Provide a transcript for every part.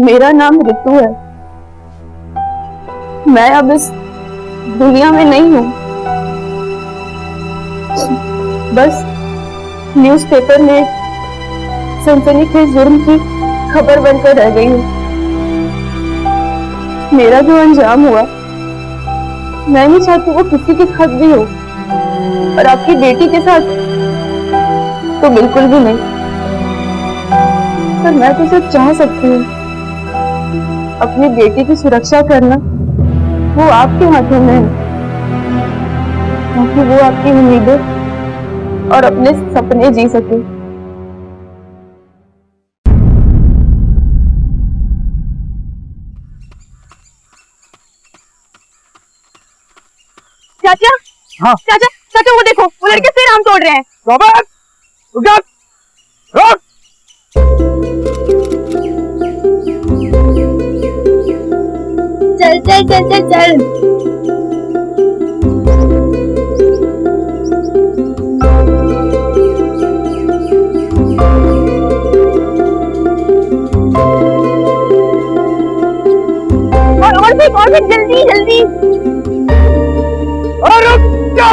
मेरा नाम ऋतु है। मैं अब इस दुनिया में नहीं हूँ। बस न्यूज़पेपर में सनसनीखेज जुर्म की खबर बनकर रह गई हूँ। मेरा जो अंजाम हुआ, मैं नहीं चाहती वो किसी के साथ भी हो, और आपकी बेटी के साथ तो बिल्कुल भी नहीं। पर मैं तो सिर्फ चाह सकती हूँ अपनी बेटी की सुरक्षा करना, वो आपके हाथों में है, ताकि वो आपकी उम्मीदें और अपने सपने जी सके। चाचा, हाँ चाचा, चाचा वो देखो, वो लड़के फिर आम तोड़ रहे हैं। रॉबर्ट, रुक जा, रुक। चल चल चल चल चल। और फिर जल्दी जल्दी। और रुक जा।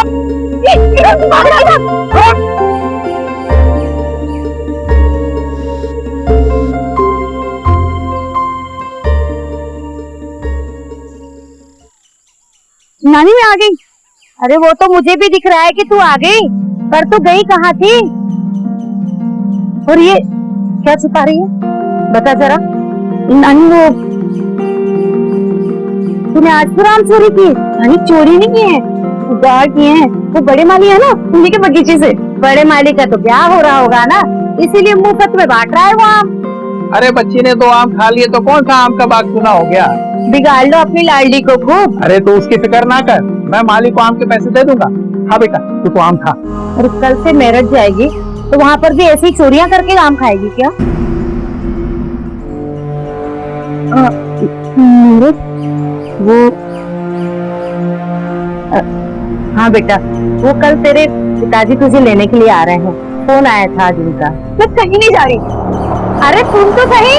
नानी मैं आ गई। अरे वो तो मुझे भी दिख रहा है कि तू आ गई, पर तू गई कहाँ थी? और ये क्या छुपा रही है, बता जरा। नानी वो तूने आज तो आम चोरी की? नानी चोरी नहीं किए हैं, उधार किए हैं। वो बड़े माली है ना, उन्हीं के बगीचे से। बड़े माली का तो ब्याह हो रहा होगा ना, इसीलिए मुफ्त में बांट रहा है वो आम। अरे बच्ची ने 2 आम खा लिए तो कौन सा आम का बाग सुना हो गया। बिगाड़ लो अपनी लाडली को खूब। अरे तो उसकी फिक्र ना कर, मैं मालिक को आम के पैसे दे दूंगा। हाँ बेटा, तू तो आम खा। और कल से मेरठ जाएगी तो वहाँ पर भी ऐसी चोरियां करके आम खाएगी क्या? मेरठ? वो हाँ बेटा, वो कल तेरे पिताजी तुझे लेने के लिए आ रहे हैं। फोन आया था आज उनका। मैं कहीं नहीं जा रही। अरे सुन तो सही।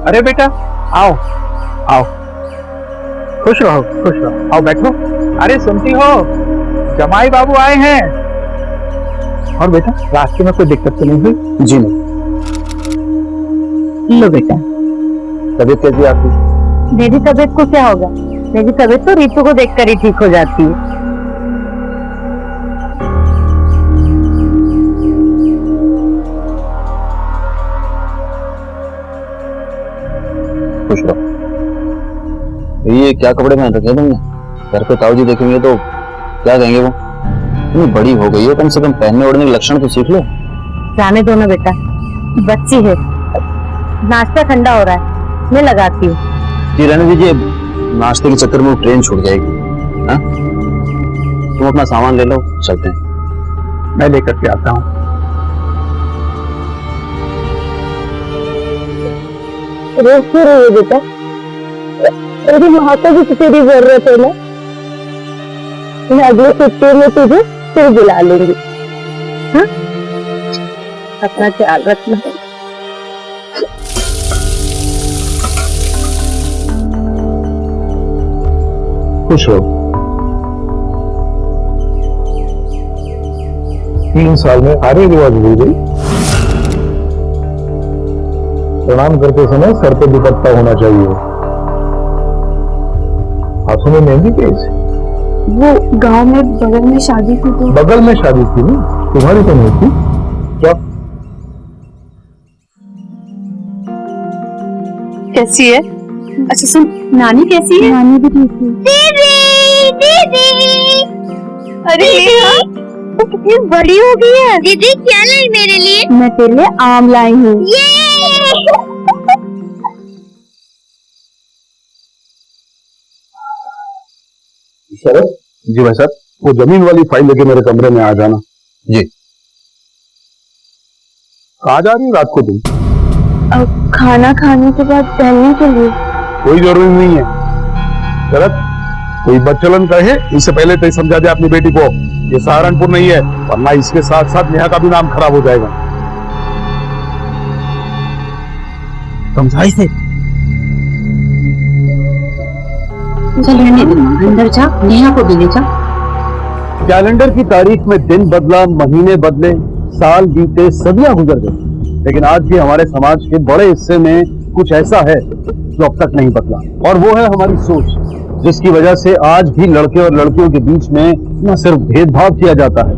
अरे बेटा आओ आओ, खुश रहो खुश रहो, आओ बैठो। अरे सुनती हो, जमाई बाबू आए हैं। और बेटा रास्ते में कोई दिक्कत तो नहीं हुई? जी नहीं। लो बेटा। तबीयत कैसी है आपकी? मेरी तबीयत को क्या होगा, मेरी तबीयत तो रीतू को देखकर ही ठीक हो जाती है। खुश रहो। ये क्या कपड़े पहन रखे तुमने? घर पे ताऊ जी देखेंगे तो क्या कहेंगे? वो इतनी बड़ी हो गई हो, कम से कम पहनने ओढ़ने के लक्षण तो सीख लो। जाने दो ना बेटा, बच्ची है। नाश्ता ठंडा हो रहा है, मैं लगाती हूँ। जी रहने दीजिए, नाश्ते के चक्कर में ट्रेन छूट जाएगी। हाँ, तुम अपना सामान ले लो, चलते हैं। मैं लेकर के आता हूँ। रोज क्यों रही है बेटा? मेरी माँ को भी तेरी जरूरत है ना। मैं अगले छुट्टी में तुझे फिर बुला लूंगी। हाँ, अपना ख्याल रखना। खुश हो। 3 साल में सारे रिवाज भूल गई। प्रणाम करते समय सर पे दुपट्टा होना चाहिए। हाथों में मेहंदी कैसे? वो गांव में बगल में शादी थी तो। बगल में शादी थी ना, तुम्हारी तो नहीं थी क्या? कैसी है? अच्छा सुन, नानी कैसी है? नानी भी ठीक है। दीदी, दीदी। अरे वो कितनी बड़ी हो गई है। दीदी क्या लाई मेरे लिए? मैं तेरे लिए आम लाई हूँ। शरद जी भाई साहब, वो जमीन वाली फाइल लेके मेरे कमरे में आ जाना। जी। कहाँ जा रही हो रात को तुम? खाना खाने के बाद टहलने के लिए। कोई जरूरी नहीं है शरद, कोई बच्चलन कहे इससे पहले तो समझा दे अपनी बेटी को। ये सहारनपुर नहीं है, वरना इसके साथ साथ नेहा का भी नाम खराब हो जाएगा। समझाई से चल रहने दे, अंदर जा, नेहा को भी ले जा। कैलेंडर की तारीख में दिन बदला, महीने बदले, साल बीते, सदियां गुजर गई, लेकिन आज भी हमारे समाज के बड़े हिस्से में कुछ ऐसा है जो अब तक नहीं बदला, और वो है हमारी सोच, जिसकी वजह से आज भी लड़के और लड़कियों के बीच में न सिर्फ भेदभाव किया जाता है,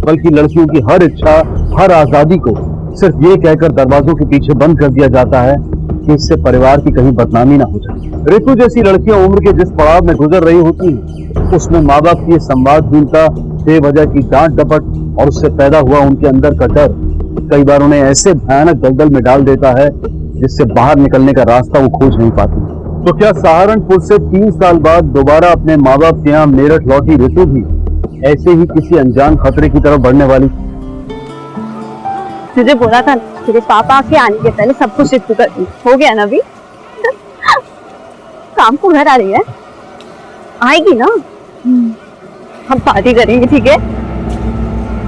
बल्कि लड़कियों की हर इच्छा, हर आजादी को सिर्फ ये कहकर दरवाजों के पीछे बंद कर दिया जाता है कि इससे परिवार की कहीं बदनामी ना हो जाए। ऋतु जैसी लड़कियां उम्र के जिस पड़ाव में गुजर रही होती हैं, उसमें माँ बाप की संवादहीनता, बेवजह की डांट डपट और उससे पैदा हुआ उनके अंदर का डर कई बार उन्हें ऐसे भयानक दलदल में डाल देता है जिससे बाहर निकलने का रास्ता वो खोज नहीं पाती। तो क्या सहारनपुर से 3 साल बाद दोबारा अपने माँ बाप के यहाँ मेरठ लौटी ऋतु भी ऐसे ही किसी अनजान खतरे की तरफ बढ़ने वाली? तुझे बोला था ना, तेरे पापा के आने के पहले सब कुछ ऋतु कर दी। हो गया ना अभी? शाम को घर आ रही है, आएगी ना? हम पार्टी करेंगे, ठीक है?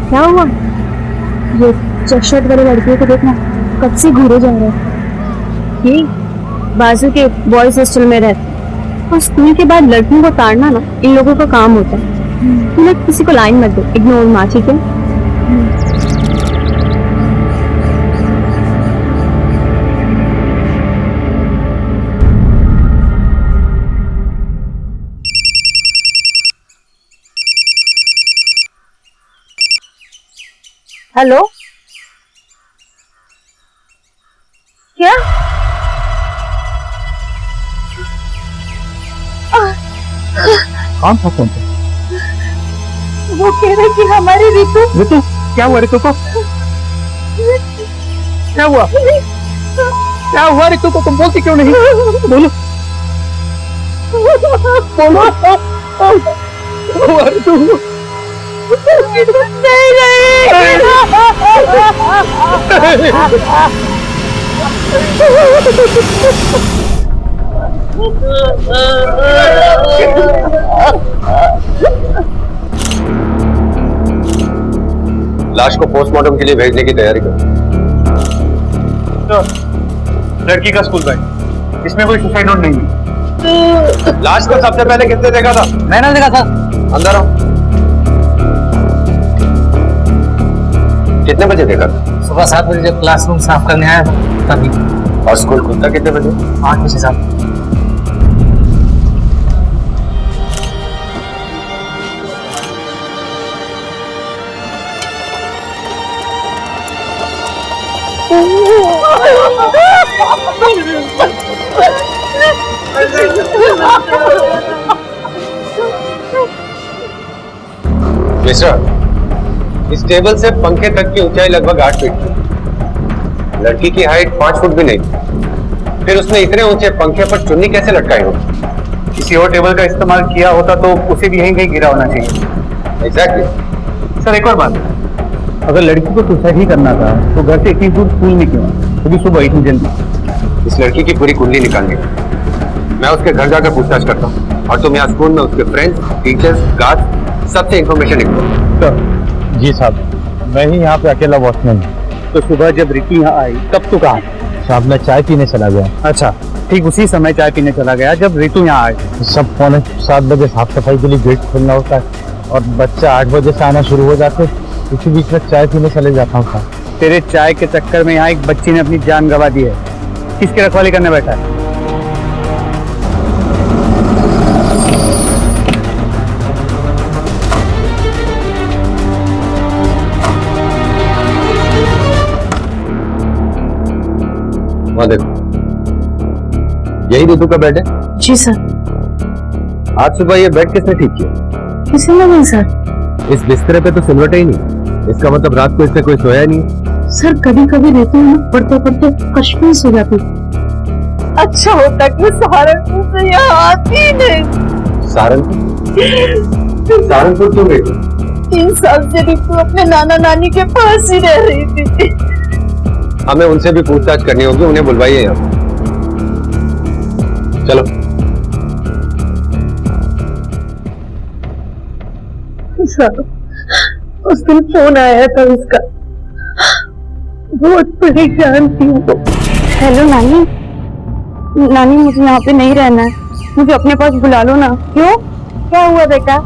क्या हुआ? ये चेक वाले लड़कियों को देखना, कब से घूरे जा रहे हैं। ठीक, बाजू के बॉयज हॉस्टल में रहते, और स्कूल के बाद लड़कियों को ताड़ना ना इन लोगों का काम होता है। तू लोग किसी को लाइन मत दे, इग्नोर मार, ठीक है? हेलो, क्या? कौन था फोन पे? वो कह रहे कि हमारी ऋतु। ऋतु? क्या हुआ ऋतु को? क्या हुआ? क्या हुआ ऋतु को? तुम बोलती क्यों नहीं? बोलो बोलो। क्या हुआ ऋतु? नहीं लाश को पोस्टमार्टम के लिए भेजने की तैयारी करो। लड़की का स्कूल बैग, इसमें कोई सुसाइड नोट नहीं है। लाश को सबसे पहले किसने देखा था? मैंने देखा था। अंदर आओ। कितने बजे देखा था? सुबह 7 बजे जब क्लासरूम साफ करने आया था तभी। और स्कूल खुलता कितने बजे? 8 बजे साहब। मिश्रा, इस टेबल से पंखे तक की ऊंचाई लगभग 8 फीट थी। लड़की की हाइट 5 फुट भी नहीं। फिर उसने इतने ऊंचे पंखे पर चुन्नी कैसे लटकाई हो? किसी और टेबल का इस्तेमाल किया होता तो उसे भी यहीं कहीं गिरा होना चाहिए। एग्जैक्टली। सर एक और बात, अगर लड़की को सुसाइड ही करना था तो घर से इतनी दूर स्कूल में क्यों? क्योंकि सुबह इतनी जल्दी। इस लड़की की पूरी कुंडली निकालनी है। मैं उसके घर जाकर पूछताछ करता हूँ और तुम यहाँ स्कूल में उसके फ्रेंड्स, टीचर्स, गार्ड सबसे इंफॉर्मेशन निकालो। जी साहब, मैं ही यहाँ पे अकेला वॉचमैन हूँ। तो सुबह जब रिकी यहाँ आई तब तो कहाँ? साहब मैं चाय पीने चला गया। अच्छा, ठीक उसी समय चाय पीने चला गया जब रितु यहाँ आई। सब 6:45 बजे साफ सफाई के लिए गेट खोलना होता है और बच्चा 8 बजे से आना शुरू हो जाते, इसी बीच में चाय पीने चले जाता हूँ। तेरे चाय के चक्कर में यहाँ एक बच्ची ने अपनी जान गंवा दी है। किसकी रखवाली करने बैठा है? वहाँ देखो, यही ऋतु का बेड है? जी सर। आज सुबह ये बेड किसने ठीक किया? किसी ने नहीं सर। इस बिस्तरे पे तो सिलवट ही नहीं। इसका मतलब रात को इससे कोई सोया नहीं। सर कभी कभी रहती हूँ, पढ़ते पढ़ते कश्मीर हो जाती। अच्छा होता कि सहारनपुर से यहाँ आती नहीं। सहारनपुर क्यों गई? 3 साल से रितु अपने नाना नानी के पास ही रह रही थी। हमें उनसे भी पूछताछ करनी होगी, उन्हें बुलवाइए यहाँ। चलो। सर उस दिन फोन आया था उसका, बहुत परेशान थी वो। हेलो नानी, नानी मुझे यहाँ पे नहीं रहना है, मुझे अपने पास बुला लो ना। क्यों, क्या हुआ बेटा?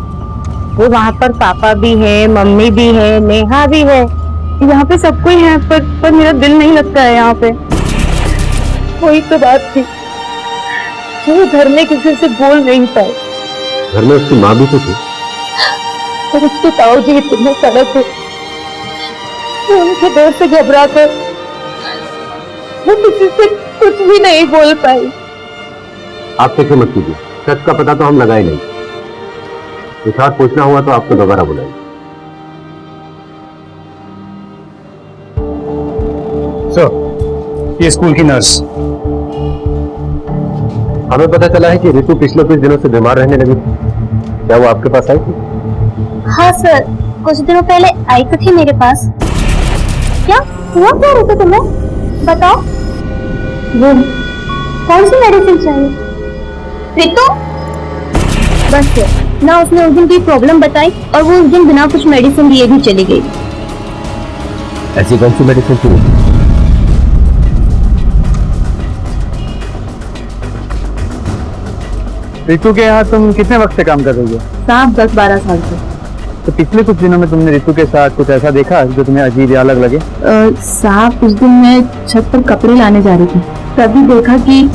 वो वहाँ पर पापा भी है, मम्मी भी है, नेहा भी है। यहाँ पे सब कोई है, पर मेरा दिल नहीं लगता है यहाँ पे। वही तो बात थी, वो घर में किसी से बोल नहीं पाए। घर में उसकी माँ भी तो थी। और उसके ताऊजी इतने सड़क थे, वो उनके डर से घबरा कर वो किसी से कुछ भी नहीं बोल पाई। आप फिक्र मत कीजिए, सच का पता तो हम लगाए नहीं। इस हाथ पूछना हुआ तो आपको दोबारा बुलाएंगे। ये स्कूल की नर्स। हमें पता चला है कि रितु पिछले कुछ दिनों से बीमार रहने लगी थी। क्या वो आपके पास आई थी? हाँ सर, कुछ दिनों पहले आई तो थी मेरे पास। क्या हुआ, क्या ऋतु तुम्हें बताओ। वो कौन सी मेडिसिन चाहिए ऋतु? बस ना, उसने उस दिन की प्रॉब्लम बताई और वो उस दिन बिना कुछ मेडिसिन दिए भी चली गई। ऐसी कौन सी मेडिसिन थी? रितु के यहाँ तुम कितने वक्त से काम कर रही हो? साहब 10-12 साल से। तो पिछले कुछ दिनों में तुमने रितु के साथ कुछ ऐसा देखा जो तुम्हें अजीब या अलग लगे? साहब उस दिन मैं छत पर कपड़े लाने जा रही थी, तभी देखा कि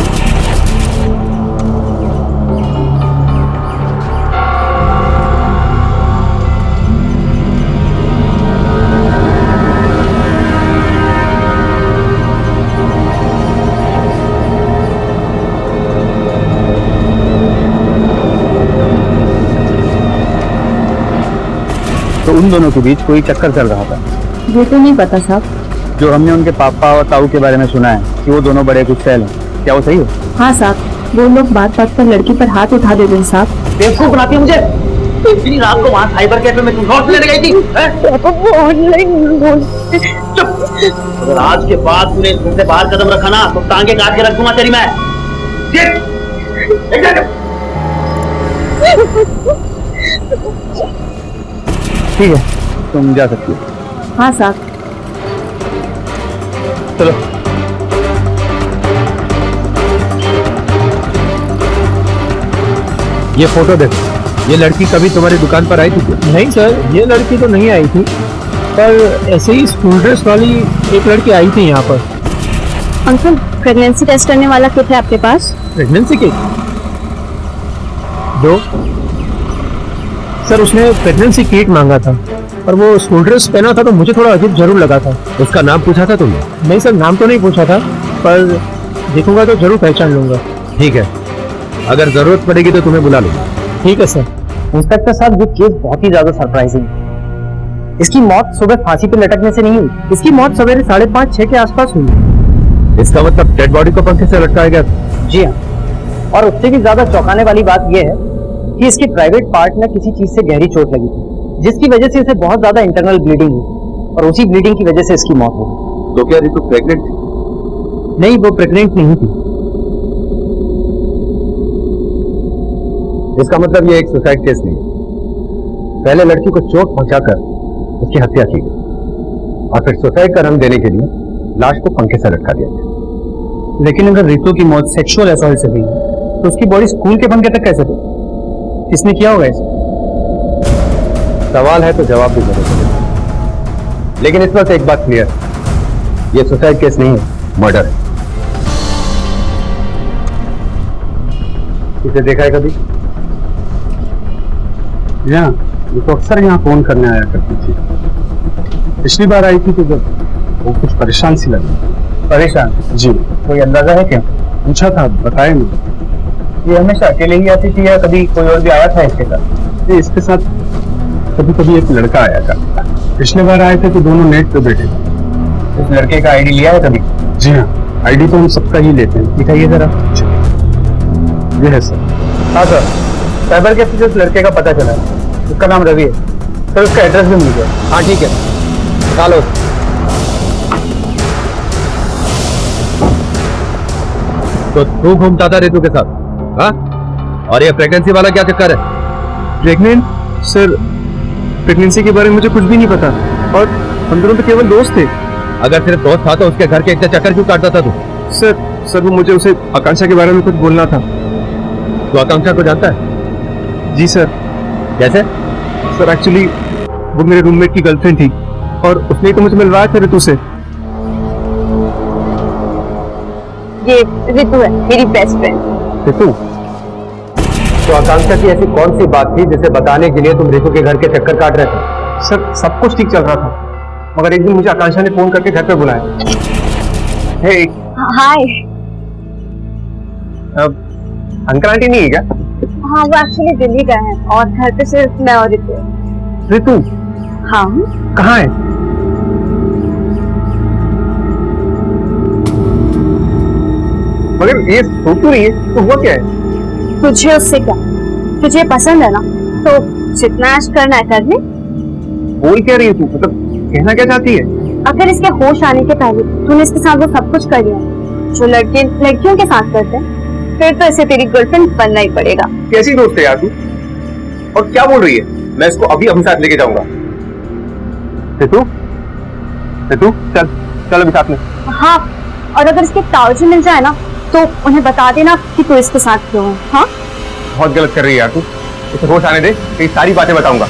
तो उन दोनों के बीच कोई चक्कर चल रहा था। ये तो नहीं पता साहब। जो हमने उनके पापा और ताऊ के बारे में सुना है कि वो दोनों बड़े गुस्सैल हैं, क्या वो सही है? हाँ साहब, वो लोग बात बात पर लड़की पर हाथ उठा देते हैं साहब। बेवकूफ बनाती है मुझे। इतनी रात को वहाँ साइबर कैफे में तुम नोट्स लेने गई थी? पापा वो ऑनलाइन अगर आज के बाद तूने घर से बाहर कदम रखा ना तो टांगे काट के रख दूंगा तेरी मैं। ठीक है, तुम जा सकती हो। हाँ साहब। चलो। ये फोटो देखो, ये लड़की कभी तुम्हारी दुकान पर आई थी क्या? नहीं सर, ये लड़की तो नहीं आई थी, पर ऐसे ही स्कूल ड्रेस वाली एक लड़की आई थी यहाँ पर। अंकल, प्रेगनेंसी टेस्ट करने वाला किट है आपके पास? Pregnancy kit? दो। सर उसने प्रेगनेंसी किट मांगा था, पर वो स्कूल ड्रेस पहना था तो मुझे थोड़ा अजीब जरूर लगा था। उसका नाम पूछा था तुमने? नहीं सर, नाम तो नहीं पूछा था, पर देखूंगा तो जरूर पहचान लूंगा। ठीक है, अगर जरूरत पड़ेगी तो तुम्हें बुला लूंगा। ठीक है सर। इंस्पेक्टर साहब, ये केस बहुत ही ज्यादा सरप्राइजिंग है। इसकी मौत सुबह फांसी पे लटकने से नहीं हुई, इसकी मौत सवेरे 5:30-6 के आसपास हुई। इसका मतलब डेड बॉडी को पंखे से लटकाया गया? जी हाँ, और उससे भी ज्यादा चौंकाने वाली बात यह है कि इसके प्राइवेट पार्ट में किसी चीज से गहरी चोट लगी थी, जिसकी वजह से इसे बहुत ज्यादा इंटरनल ब्लीडिंग हुई और उसी ब्लीडिंग की वजह से इसकी मौत हो गई। तो क्या रितु प्रेग्नेंट थी? नहीं, वो प्रेग्नेंट नहीं थी। इसका मतलब ये एक सुसाइड केस नहीं है। पहले लड़की को चोट पहुंचाकर उसकी हत्या की गई और फिर सुसाइड का रंग देने के लिए लाश को पंखे से लटका दिया गया। लेकिन अगर रितु की मौत सेक्सुअल असॉल्ट से हुई तो उसकी बॉडी स्कूल के पंखे तक कैसे गई? किसने किया होगा इसे? सवाल है तो जवाब भी जरूर मिलेगा। लेकिन इस वक्त एक बात क्लियर, ये सुसाइड केस नहीं है, मर्डर है। इसे देखा है कभी? यहाँ ये तो अक्सर यहाँ फोन करने आया करती थी। पिछली बार आई थी तो जब वो कुछ परेशान सी लगी। परेशान? जी। कोई अंदाजा है क्या? पूछा था, बताया नहीं। ये हमेशा अकेले ही आती थी या कभी कोई और भी आया था इसके साथ? ये इसके साथ कभी कभी एक लड़का आया था। पिछले बार आए थे तो दोनों नेट पे बैठे थे। उस लड़के का आईडी लिया है कभी? जी हाँ, आईडी तो हम सबका ही लेते हैं। दिखाइए जरा। ये है सर। हाँ सर, साइबर कैफे से उस लड़के का पता चला है, उसका नाम रवि है सर। उसका एड्रेस भी मिल गया। हाँ ठीक है, निकालो। तो तू घूमता था रितु के साथ? हाँ? और ये प्रेगनेंसी वाला क्या चक्कर है? प्रेग्नेंट? सर प्रेगनेंसी के बारे में मुझे कुछ भी नहीं पता, और हम दोनों तो केवल दोस्त थे। अगर सिर्फ दोस्त था तो उसके घर के इतने चक्कर क्यों काटता था तू? सर वो मुझे उसे आकांक्षा के बारे में कुछ बोलना था। तो आकांक्षा को जानता है? जी सर। कैसे? सर एक्चुअली वो मेरे रूममेट की गर्लफ्रेंड थी, और उसने तो मुझे मिलवाया था ऋतु से। ये ऋतु है, मेरी बेस्ट फ्रेंड। ऋतु? तो आकांक्षा की ऐसी कौन सी बात थी जिसे बताने के लिए तुम ऋतु के घर के चक्कर काट रहे थे? सर सब कुछ ठीक चल रहा था, मगर एक दिन मुझे आकांक्षा ने फोन करके घर पे बुलाया। हे हाय। अंकल आंटी नहीं है क्या? हाँ, वो एक्चुअली दिल्ली गए हैं और घर पे सिर्फ मैं और ऋतु। ऋतु हाँ। कहाँ है? मगर ये सो क्यों रही है? तो हुआ क्या है? तुझे उससे क्या? तुझे पसंद है ना, तो जितना ऐश करना है कर ले। बोल क्या रही है तू? मतलब कहना क्या चाहती है? अगर इसके होश आने के पहले तूने इसके साथ वो सब कुछ कर लिया जो लड़के लड़कियों के साथ करते हैं, फिर तो इसे तेरी गर्लफ्रेंड बनना ही पड़ेगा। कैसी दोस्त है यार तू? और क्या बोल रही है? मैं इसको अभी अपने साथ लेके जाऊंगा। ऋतु ऋतु चल चल अभी साथ में। हाँ, और अगर इसके ताऊजी मिल जाए ना तो उन्हें बता देना कि तू इसके साथ क्यों है। हाँ, बहुत गलत कर रही है यार तू। इसे होश आने दे, तेरी सारी बातें बताऊंगा।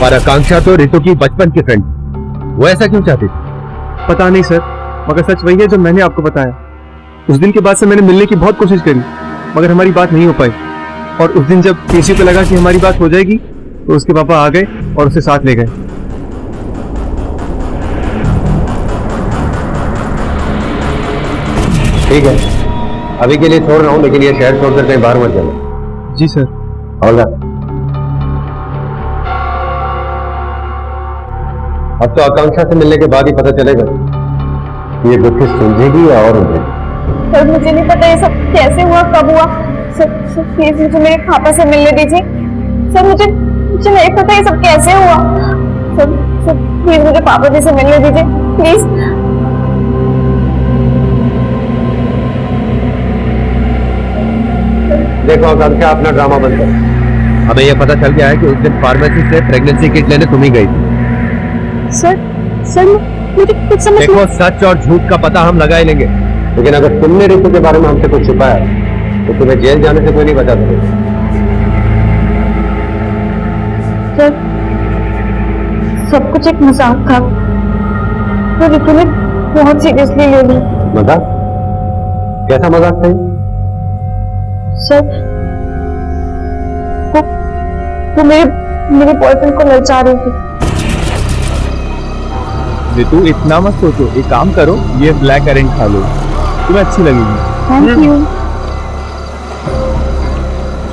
पर आकांक्षा तो ऋतु की बचपन की फ्रेंड, वो ऐसा क्यों चाहती? पता नहीं सर, मगर सच वही है जो मैंने आपको बताया। उस दिन के बाद से मैंने मिलने की बहुत कोशिश करी, मगर हमारी बात नहीं हो पाई। और उस दिन जब केसी को लगा कि हमारी बात हो जाएगी, तो उसके पापा आ गए और उसे साथ ले गए। ठीक है, अभी के लिए छोड़ रहा हूँ, लेकिन ये शहर छोड़कर कहीं बाहर मत जाना। जी सर। और अब तो आकांक्षा से मिलने के बाद ही पता चलेगा कि ये दुखी सुलझेगी या और उलझेगी। सर मुझे नहीं पता ये सब कैसे हुआ, कब हुआ। सर प्लीज मुझे मेरे पापा से मिलने दीजिए। सर मुझे नहीं पता ये सब कैसे हुआ। सर प्लीज मुझे पापा जी से मिलने दीजिए, प्लीज। देखो आकांक्षा, अपना ड्रामा बंद कर। हमें यह पता चल गया है कि उस दिन फार्मेसी से प्रेगनेंसी किट लेने तुम ही गई थी। सर मुझे कुछ समझ देखो, सच और झूठ का पता हम लगा ही लेंगे, लेकिन अगर तुमने ऋतु के बारे में हमसे कुछ छिपाया तो तुम्हें जेल जाने से कोई नहीं बचा सकेगा। सर सब कुछ एक मजाक था, तो ऋतु ने बहुत सीरियसली ले ली। मजाक? कैसा मजाक था? सर वो मेरे बॉयफ्रेंड को ललचा रही थी। ऋतु इतना मत सोचो, एक काम करो, ये ब्लैक करेंट खा लो, तुम्हें अच्छी लगेगी। Thank you.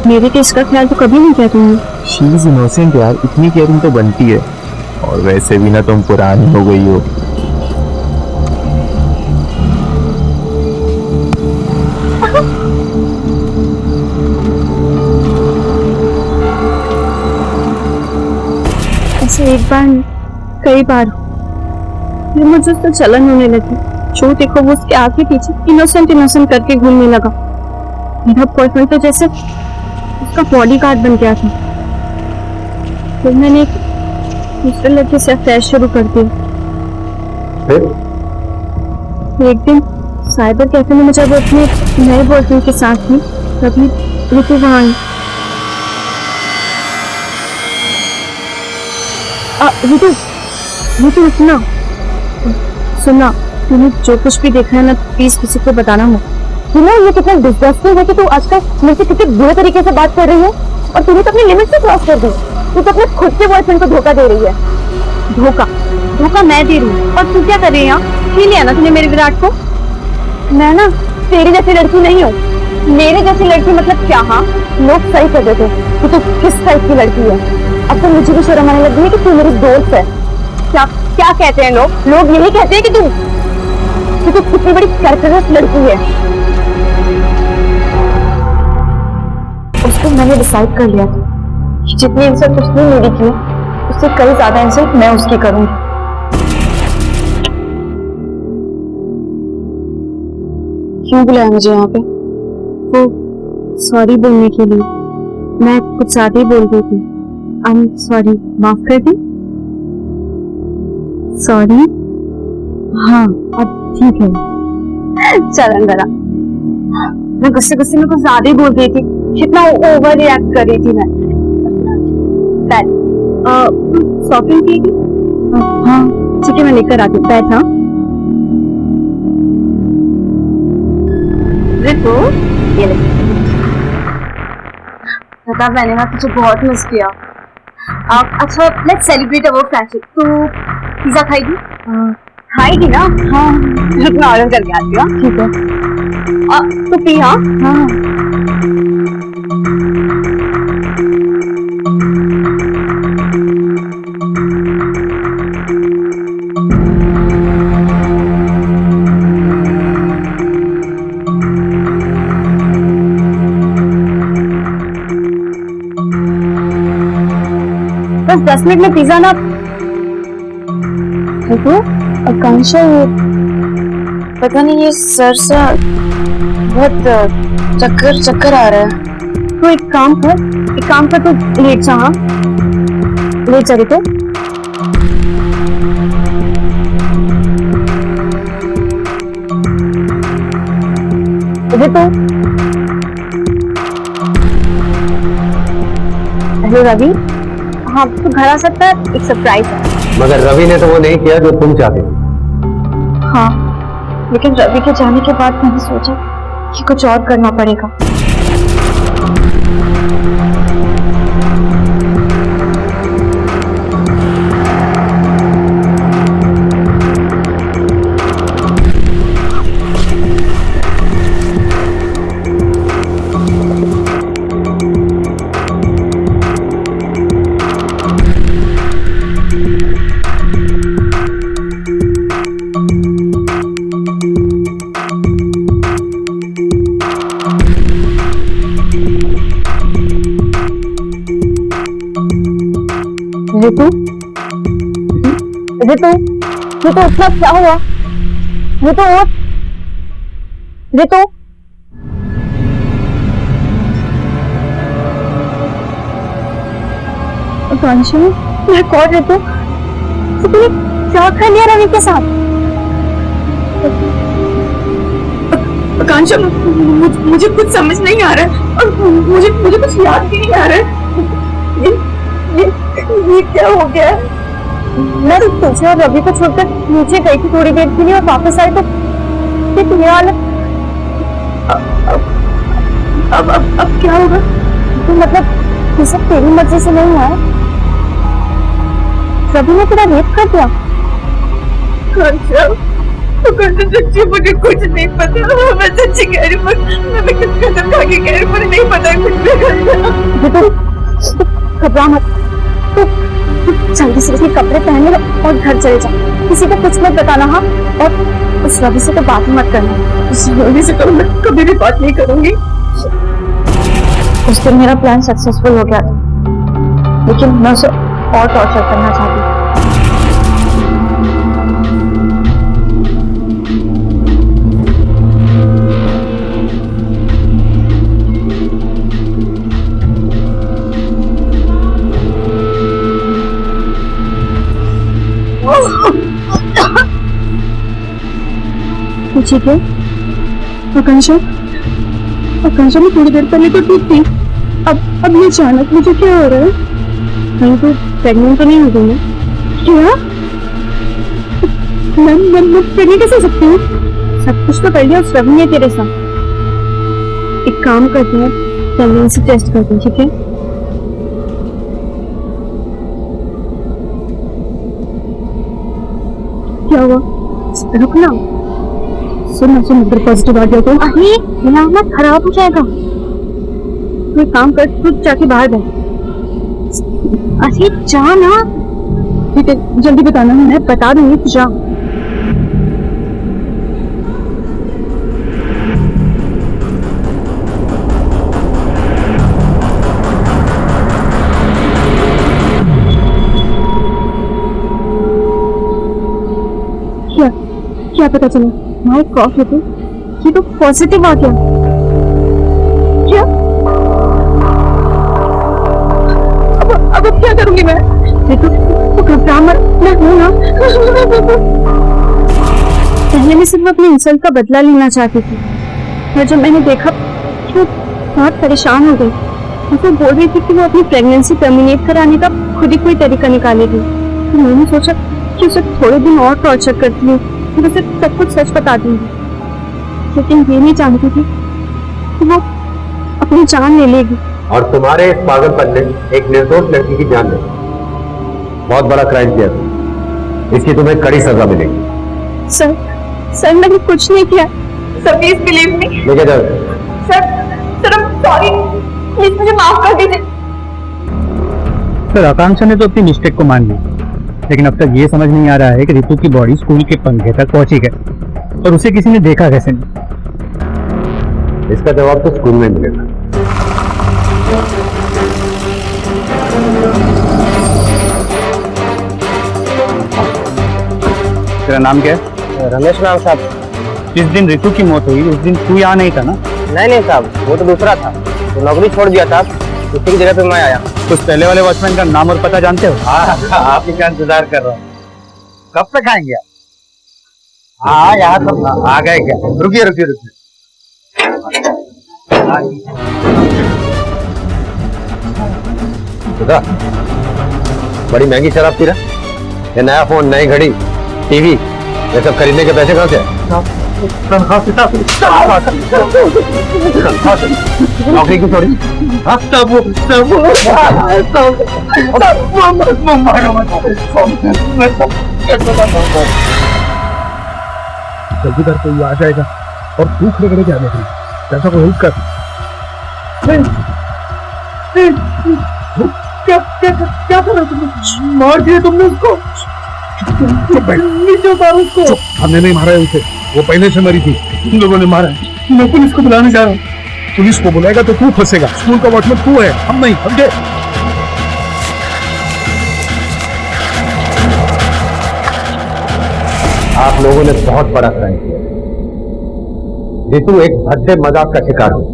मेरे टेस्ट का ख्याल तो कभी नहीं किया तुमने। शी इज इनोसेंट यार, इतनी केयरिंग तो बनती है। और वैसे भी ना तुम पुरानी हो गई हो। ऐसे एक बार कई बार फिर मुझे उससे चलन होने लगी। जो देखो वो उसके आगे पीछे इनोसेंट करके घूमने लगा। मेरा बॉयफ्रेंड तो जैसे उसका बॉडीगार्ड बन गया था। फिर मैंने एक दूसरे लड़के से अफेयर शुरू कर दिया। एक दिन साइबर कैफे में जब अपने नए बॉयफ्रेंड के साथ थी, तभी ऋतु वहां आई। ऋतु सुना, तूने जो कुछ भी देखा है ना, प्लीज किसी को बताना मत। ये कितना डिस्गस्टिंग है कि तू आजकल मेरे से कितने बुरे तरीके से बात कर रही है, और तूने तो अपनी लिमिट से क्रॉस कर दी। तू तो अपने खुद के बॉयफ्रेंड को धोखा दे रही है। धोखा मैं दे रही हूँ, और तू क्या कर रही है यहाँ? छीन लिया ना तूने मेरे विराट को। मैं ना तेरी जैसी लड़की नहीं हूँ। मेरे जैसी लड़की मतलब क्या? हाँ, लोग सही कर देते कि तू किस टाइप की लड़की है। अब तो मुझे भी शर्म आने लगी है कि तू मेरी दोस्त है। क्या कहते हैं लोग यही कहते हैं कि तू कितनी बड़ी कैरेक्टरलेस लड़की है। उसको मैंने डिसाइड कर लिया था कि जितनी इंसल्ट उसने मेरी की, उससे कई ज्यादा इंसल्ट मैं उसकी करूंगी। क्यों बुलाया मुझे यहाँ पे? वो सॉरी बोलने के लिए। मैं कुछ ज्यादा ही बोल गई थी। आई एम सॉरी, माफ कर दी। सॉरी। हाँ अब ठीक है। चल अंदर आ। मैं गुस्से गुस्से में कुछ ज्यादा ही बोल रही थी, कितना ओवर रिएक्ट कर रही थी मैं। शॉपिंग की? हाँ ठीक है, मैं लेकर आती हूँ। बैठ। हाँ रितु, ये ले। बता, मैंने ना तुझे बहुत मिस किया। अच्छा लेट्स सेलिब्रेट अवर फ्रेंडशिप। तू पिज्जा खाएगी? खाएगी ना? हाँ मैं ऑर्डर करके आती हूँ। ठीक है। तू पी। हाँ हाँ। बस 10 मिनट में पिज्जा ना। देखो आकांक्षा, ये पता नहीं ये सर से बहुत चक्कर चक्कर आ रहा है। तो एक काम कर, तू लेट जा। हाँ लेट जा तो। हेलो रवि। हाँ तो घर आ सकता है, एक सरप्राइज है। मगर रवि ने तो वो नहीं किया जो तुम चाहते हो। हाँ लेकिन रवि के जाने के बाद मैंने सोचा कि कुछ और करना पड़ेगा। रितु, उसका क्या हुआ? रितु, आकांक्षा, मैं कौन? रितु, तूने क्या कर लिया रवि के साथ? आकांक्षा, मुझे कुछ समझ नहीं आ रहा है और मुझे कुछ याद भी नहीं आ रहा है। ये क्या हो गया? मैं तुझे और रवि को छोड़कर नीचे गई थी थोड़ी देर के लिए और वापस आई तो ये हालत। अब क्या होगा? तो मतलब ये सब तेरी मर्जी से नहीं हुआ है? रवि ने तेरा रेप कर दिया? सच्ची मुझे कुछ नहीं पता। मैं सच्ची कह रही हूँ, मैं कसम खा के कह रही हूँ, मुझे नहीं पता कुछ भी। घबरा मत, तो जल्दी से इसके कपड़े पहन ले और घर चले जा। किसी को कुछ मत बताना। हाँ और उस रवि से तो बात ही मत करना। उस रवि से तो मैं कभी भी बात नहीं करूंगी। उस दिन मेरा प्लान सक्सेसफुल हो गया था, लेकिन मैं उसे और टॉर्चर करना चाहती हूँ। ठीक है आकांक्षा, मैं थोड़ी देर पहले तो ठीक थी। अब ये अचानक मुझे क्या हो रहा है? कहीं तो प्रेग्नेंट तो नहीं हो गई? क्या मैं प्रेग्नेंट कैसे हो सकती हूँ? सब कुछ तो कर लिया उस रवि ने तेरे साथ। एक काम करते हैं, प्रेगनेंसी टेस्ट करते हैं, ठीक है? क्या हुआ? रुकना, सुन अगर पॉजिटिव आ गया तो अरे खराब हो जाएगा। तो एक काम कर, तू जाके बाहर बैठ। अरे जा ना। ठीक है जल्दी बताना। मैं बता दूंगी, तू जा। क्या पता चला? माय गॉड रितु, ये तो पॉजिटिव आ गया। क्या अब क्या करूंगी मैं? रितु तो घबरा मत, मैं हूं ना। पहले मैं सिर्फ अपनी इंसल्ट का बदला लेना चाहती थी, और जब मैंने देखा कि वो बहुत परेशान हो गई, वो बोल रही थी कि वो अपनी प्रेगनेंसी टर्मिनेट कराने का खुद ही कोई तरीका निकालेगी, तो मैंने सोचा कि उसे थोड़े दिन और टॉर्चर करती हूँ, फिर उसे सब कुछ सच बता दूंगी। लेकिन ये नहीं जानती थी कि वो अपनी जान ले लेगी। और तुम्हारे इस पागलपन ने एक निर्दोष लड़की की जान ले ली। बहुत बड़ा क्राइम किया तुम, इसकी तुम्हें कड़ी सजा मिलेगी। सर मैंने कुछ नहीं किया। Sir please believe me. लेके जाओ। सर सॉरी, प्लीज मुझे माफ कर दीजिए। सर आकांक्षा ने तो अपनी मिस्टेक को मान लिया, लेकिन अब तक ये समझ नहीं आ रहा है कि रितु की बॉडी स्कूल के पंखे तक पहुंची है और उसे किसी ने देखा कैसे नहीं। इसका जवाब तो स्कूल में मिलेगा। तेरा नाम क्या है? रमेश नाम साहब। जिस दिन रितु की मौत हुई उस दिन तू यहाँ नहीं था ना? नहीं साहब, वो तो दूसरा था, तो नौकरी छोड़ दिया था, उसी की जगह पे मैं आया। तो उस पहले वाले वॉचमैन का नाम और पता जानते हो? आप ही का इंतजार कर रहा हूँ। कब तक आएंगे आप? हाँ यहाँ तो आ गए क्या? रुकिए। बड़ी महंगी शराब पी रहा, ये नया फोन, नई घड़ी, टीवी, ये सब खरीदने के पैसे कहाँ से? नौकरी की थोड़ी जल्दी कर, कोई आ जाएगा और भूख लग रही जाने की, पैसा को हेल्प कर। क्या कर रहे तुम? मार दिया तुमने उसको? उसको हमने नहीं मारा है उसे, वो पहले से मरी थी, तुम लोगों ने मारा है। मैं पुलिस को बुलाने जा रहा हूँ। पुलिस को बुलाएगा तो तू फंसेगा, स्कूल का वॉचमैन तू है, हम नहीं, समझे? आप लोगों ने बहुत बड़ा क्राइम किया। रितु एक भद्दे मजाक का शिकार हुई।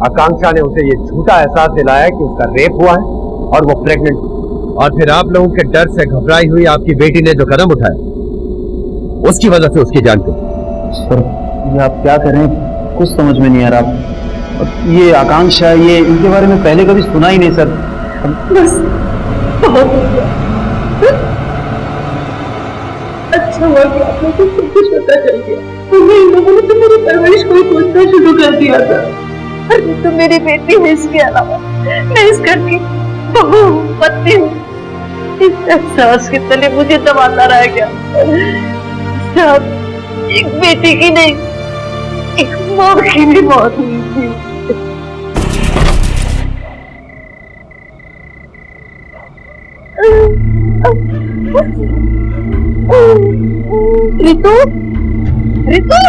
आकांक्षा ने उसे ये झूठा एहसास दिलाया कि उसका रेप हुआ है और वो प्रेग्नेंट, और फिर आप लोगों के डर से घबराई हुई आपकी बेटी ने जो कदम उठाया, उसकी वजह से उसकी जान गई। सर ये आप क्या कर रहे हैं, कुछ समझ में नहीं आ रहा। ये आकांक्षा, ये इनके बारे में पहले कभी सुना ही नहीं सर। बस अच्छा हुआ कि आप लोगों को सब कुछ पता चल गया। इन लोगों ने तो मेरी परवरिश को ही खोजना शुरू कर दिया था। अरे तो मेरी बेटी है, इसके अलावा मैं इस घर की बहू हूँ, पत्नी हूँ। इस एहसास के तले मुझे दबाता रह गया। साहब एक बेटी की नहीं, एक माँ की भी मौत हुई थी। रितु, रितु,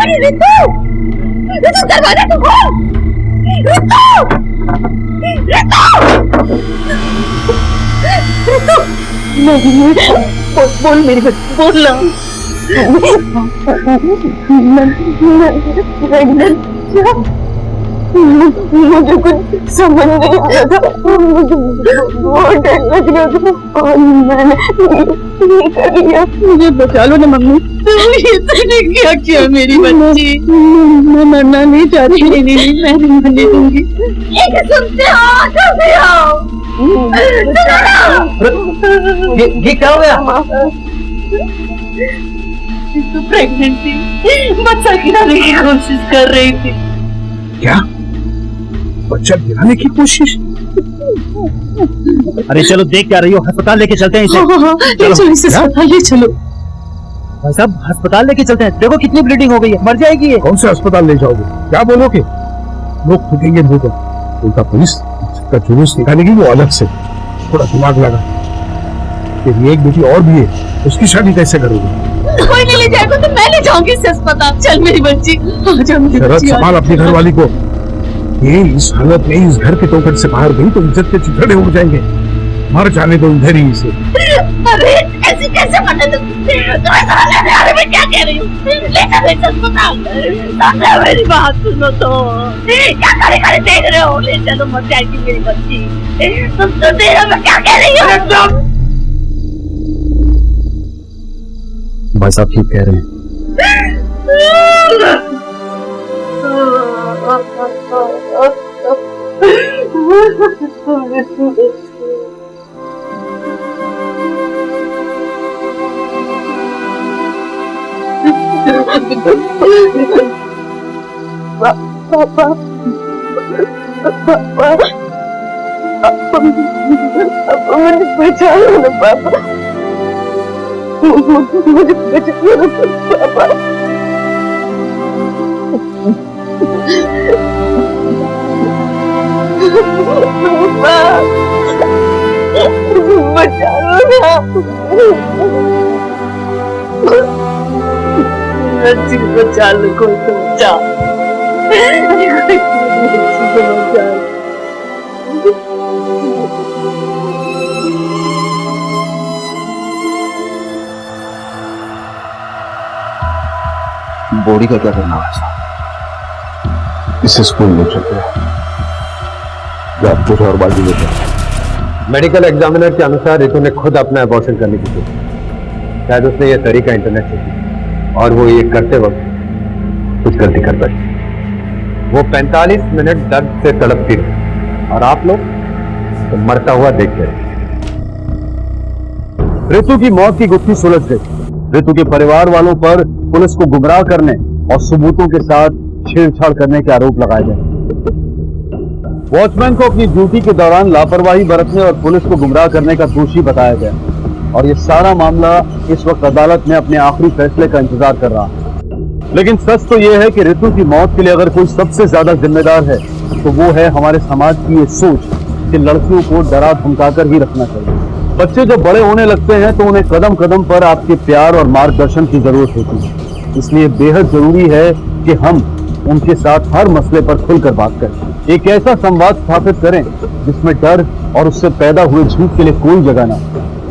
अरे रितु, रितु दरवाजा तो खोल। रितु, रितु, नहीं, बोल मेरी बच्ची, बोल ना। मुझे कुछ समझ नहीं आ रहा था, मुझे बहुत डर लग रहा था और मैंने ये कर लिया। मुझे बचा लो ना मम्मी। ये क्या किया मेरी बच्ची? मैं मरना नहीं चाहती। नहीं मैं नहीं मरने दूंगी। ये क्या हो गया? तो प्रेग्नेंट थी, बच्चा गिराने की कोशिश कर रही थी। क्या बच्चा गिराने की कोशिश? अरे चलो देख क्या रही हो, अस्पताल लेके चलते हैं इसे। चलो इसे अस्पताल ले चलो। भाई साहब अस्पताल लेके चलते हैं, देखो कितनी ब्लीडिंग हो गई है, मर जाएगी ये। कौन से अस्पताल ले जाओगे? क्या बोलोगे? लोग फूकेंगे मुंह पर। उनका पुलिस का जुलूस निकालेगी वो अलग से। थोड़ा दिमाग लगा। तेरी एक बेटी और भी है, उसकी शादी कैसे करोगे? कोई नहीं ले जाएगा तो मैं ले जाऊंगी इसे अस्पताल। चल मेरी बच्ची, आजा मेरी बच्ची। संभाल अपनी घरवाली को। ये इस हालत में इस घर के चौखट से बाहर गई तो इज्जत के चिथड़े उड़ जाएंगे। मर जाने दो इधर ही इसे। अरे ऐसे कैसे मरने दो? मैं क्या कह रही हूँ? ले चलो अस्पताल। मेरी बात सुनो तो, क्या करे देख रहे हो? ले चलो, मर जाएगी मेरी बच्ची। तो तेरा मैं क्या कह रही हूँ? भाई साहब ठीक कह रहे हैं। पापा मुझे पहचानो ना पापा, मुझे पहचानो ना पापा। बचाओ ना, बचा लो, कोई तो बचा, बॉडी का क्या करना है? इसे स्कूल ले चलते हैं या कुछ और बाजू लेते हैं। मेडिकल एग्जामिनर के अनुसार रितु ने खुद अपना अबॉर्शन करने की कोशिश की। शायद उसने यह तरीका इंटरनेट से सीखा और वो ये करते वक्त कुछ गलती कर बैठी। वो 45 मिनट दर्द से तड़पती रही और आप लोग तो मरता हुआ देखते रहे। रितु की मौत की गुत्थी सुलझ गई। रितु के परिवार वालों पर पुलिस को गुमराह करने और सबूतों के साथ छेड़छाड़ करने के आरोप लगाए गए। वॉचमैन को अपनी ड्यूटी के दौरान लापरवाही बरतने और पुलिस को गुमराह करने का दोषी बताया गया और यह सारा मामला इस वक्त अदालत में अपने आखिरी फैसले का इंतजार कर रहा है। लेकिन सच तो यह है कि रितु की मौत के लिए अगर कोई सबसे ज्यादा जिम्मेदार है तो वो है हमारे समाज की ये सोच कि लड़कियों को डरा धमकाकर ही रखना चाहिए। बच्चे जब बड़े होने लगते हैं तो उन्हें कदम कदम पर आपके प्यार और मार्गदर्शन की जरूरत होती है। इसलिए बेहद जरूरी है कि हम उनके साथ हर मसले पर खुलकर बात करें, एक ऐसा संवाद स्थापित करें जिसमें डर और उससे पैदा हुए झूठ के लिए कोई जगह ना हो,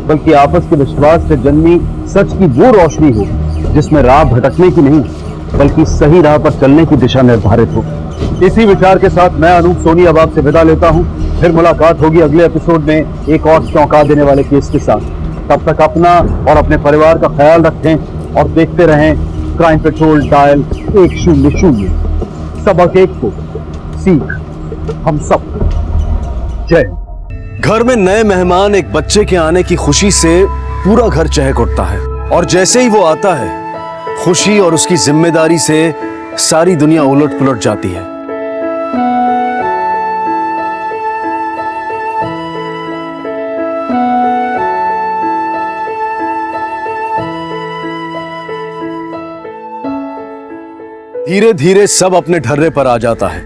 बल्कि आपस के विश्वास से जन्मी सच की वो रोशनी हो जिसमें राह भटकने की नहीं बल्कि सही राह पर चलने की दिशा निर्धारित हो। इसी विचार के साथ मैं अनूप सोनी अब आपसे विदा लेता हूं। फिर मुलाकात होगी अगले एपिसोड में एक और चौंका देने वाले केस के साथ। तब तक अपना और अपने परिवार का ख्याल रखें और देखते रहें क्राइम पेट्रोल डायल 100। सबक एक को सीख हम सब। जय। घर में नए मेहमान एक बच्चे के आने की खुशी से पूरा घर चहक उठता है और जैसे ही वो आता है खुशी और उसकी जिम्मेदारी से सारी दुनिया उलट पुलट जाती है। धीरे धीरे सब अपने ढर्रे पर आ जाता है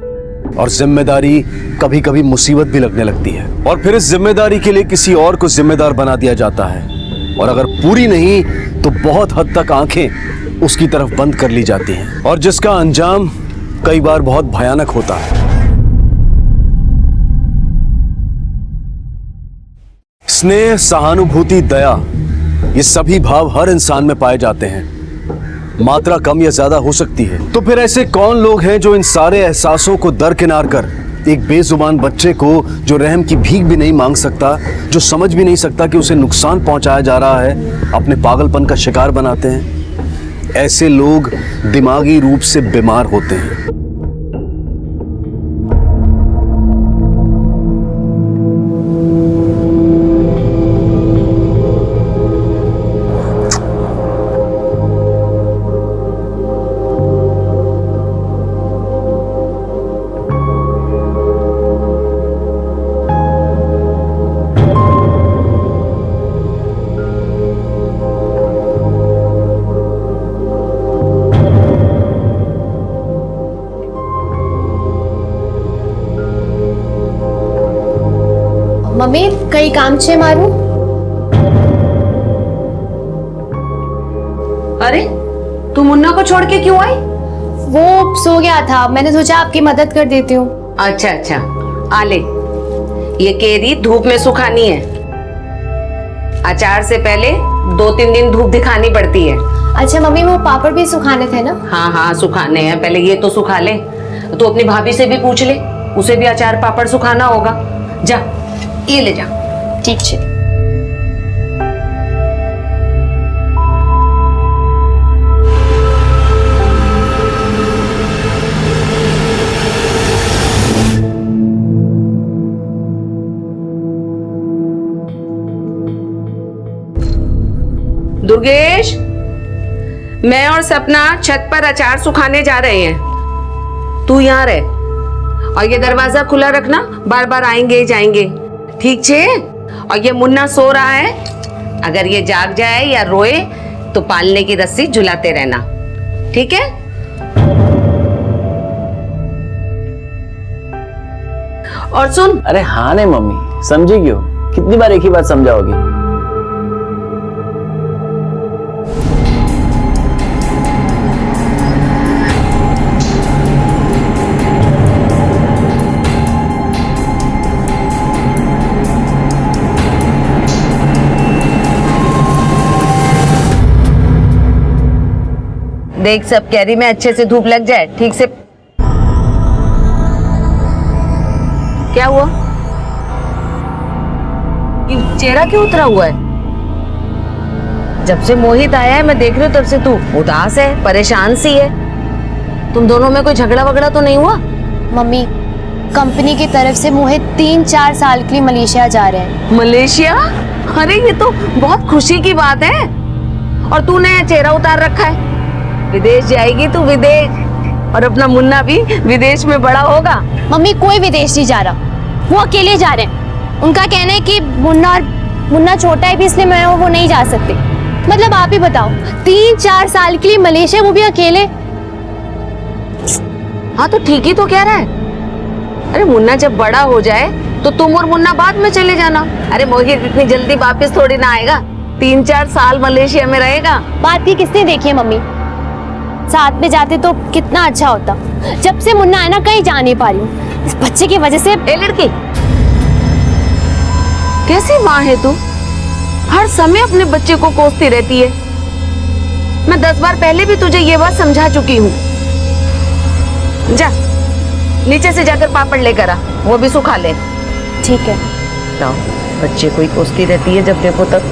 और जिम्मेदारी कभी कभी मुसीबत भी लगने लगती है और फिर इस जिम्मेदारी के लिए किसी और को जिम्मेदार बना दिया जाता है और अगर पूरी नहीं तो बहुत हद तक आंखें उसकी तरफ बंद कर ली जाती हैं और जिसका अंजाम कई बार बहुत भयानक होता है। स्नेह, सहानुभूति, दया ये सभी भाव हर इंसान में पाए जाते हैं। मात्रा कम या ज्यादा हो सकती है। तो फिर ऐसे कौन लोग हैं जो इन सारे एहसासों को दरकिनार कर एक बेजुबान बच्चे को जो रहम की भीख भी नहीं मांग सकता, जो समझ भी नहीं सकता कि उसे नुकसान पहुंचाया जा रहा है, अपने पागलपन का शिकार बनाते हैं? ऐसे लोग दिमागी रूप से बीमार होते हैं। मम्मी कई काम छे मारू। अरे तू मुन्ना को छोड़ के क्यों आई? वो सो गया था, मैंने सोचा आपकी मदद कर देती हूँ। अच्छा अच्छा, आ ले, ये केरी धूप में सुखानी है। अचार से पहले 2-3 दिन धूप दिखानी पड़ती है। अच्छा मम्मी, वो पापड़ भी सुखाने थे ना? हाँ हाँ सुखाने हैं, पहले ये तो सुखा ले। तो अपनी भाभी से भी पूछ ले, उसे भी अचार पापड़ सुखाना होगा। जा ये ले जा। ठीक है। दुर्गेश, मैं और सपना छत पर अचार सुखाने जा रहे हैं। तू यहाँ रह और ये दरवाजा खुला रखना, बार बार आएंगे जाएंगे, ठीक छे? और ये मुन्ना सो रहा है, अगर ये जाग जाए या रोए तो पालने की रस्सी झुलाते रहना, ठीक है? और सुन। अरे हाँ नहीं मम्मी, समझी क्यों? कितनी बार एक ही बात समझाओगी? देख, सब कैरी में अच्छे से धूप लग जाए, ठीक से। क्या हुआ? चेहरा क्यों उतरा हुआ है? जब से मोहित आया है मैं देख रही हूँ तब से तू उदास है, परेशान सी है। तुम दोनों में कोई झगड़ा वगड़ा तो नहीं हुआ? मम्मी, कंपनी की तरफ से मोहित 3-4 साल के लिए मलेशिया जा रहे हैं। मलेशिया? अरे ये तो बहुत खुशी की बात है। और तूने चेहरा उतार रखा है, विदेश जाएगी तू, विदेश। और अपना मुन्ना भी विदेश में बड़ा होगा। मम्मी, कोई विदेश नहीं जा रहा, वो अकेले जा रहे हैं। उनका कहना है कि मुन्ना छोटा है भी, इसलिए मैं वो नहीं जा सकती। मतलब आप ही बताओ, 3-4 साल के लिए मलेशिया, वो भी अकेले। हाँ तो ठीक ही तो कह रहा है। अरे मुन्ना जब बड़ा हो जाए तो तुम और मुन्ना बाद में चले जाना। अरे मोहित इतनी जल्दी वापस थोड़ी ना आएगा, 3-4 साल मलेशिया में रहेगा। बात की किसने देखी है मम्मी? साथ में जाते तो कितना अच्छा होता। जब से मुन्ना है ना, कहीं जा नहीं पा रही हूँ इस बच्चे की वजह से। ए लड़की, कैसी माँ है तू? हर समय अपने बच्चे को कोसती रहती है। मैं 10 बार पहले भी तुझे ये बात समझा चुकी हूँ। जा नीचे से जाकर पापड़ लेकर आ, वो भी सुखा ले। ठीक है। जाओ, बच्चे को ही कोसती रहती है जब देखो तब।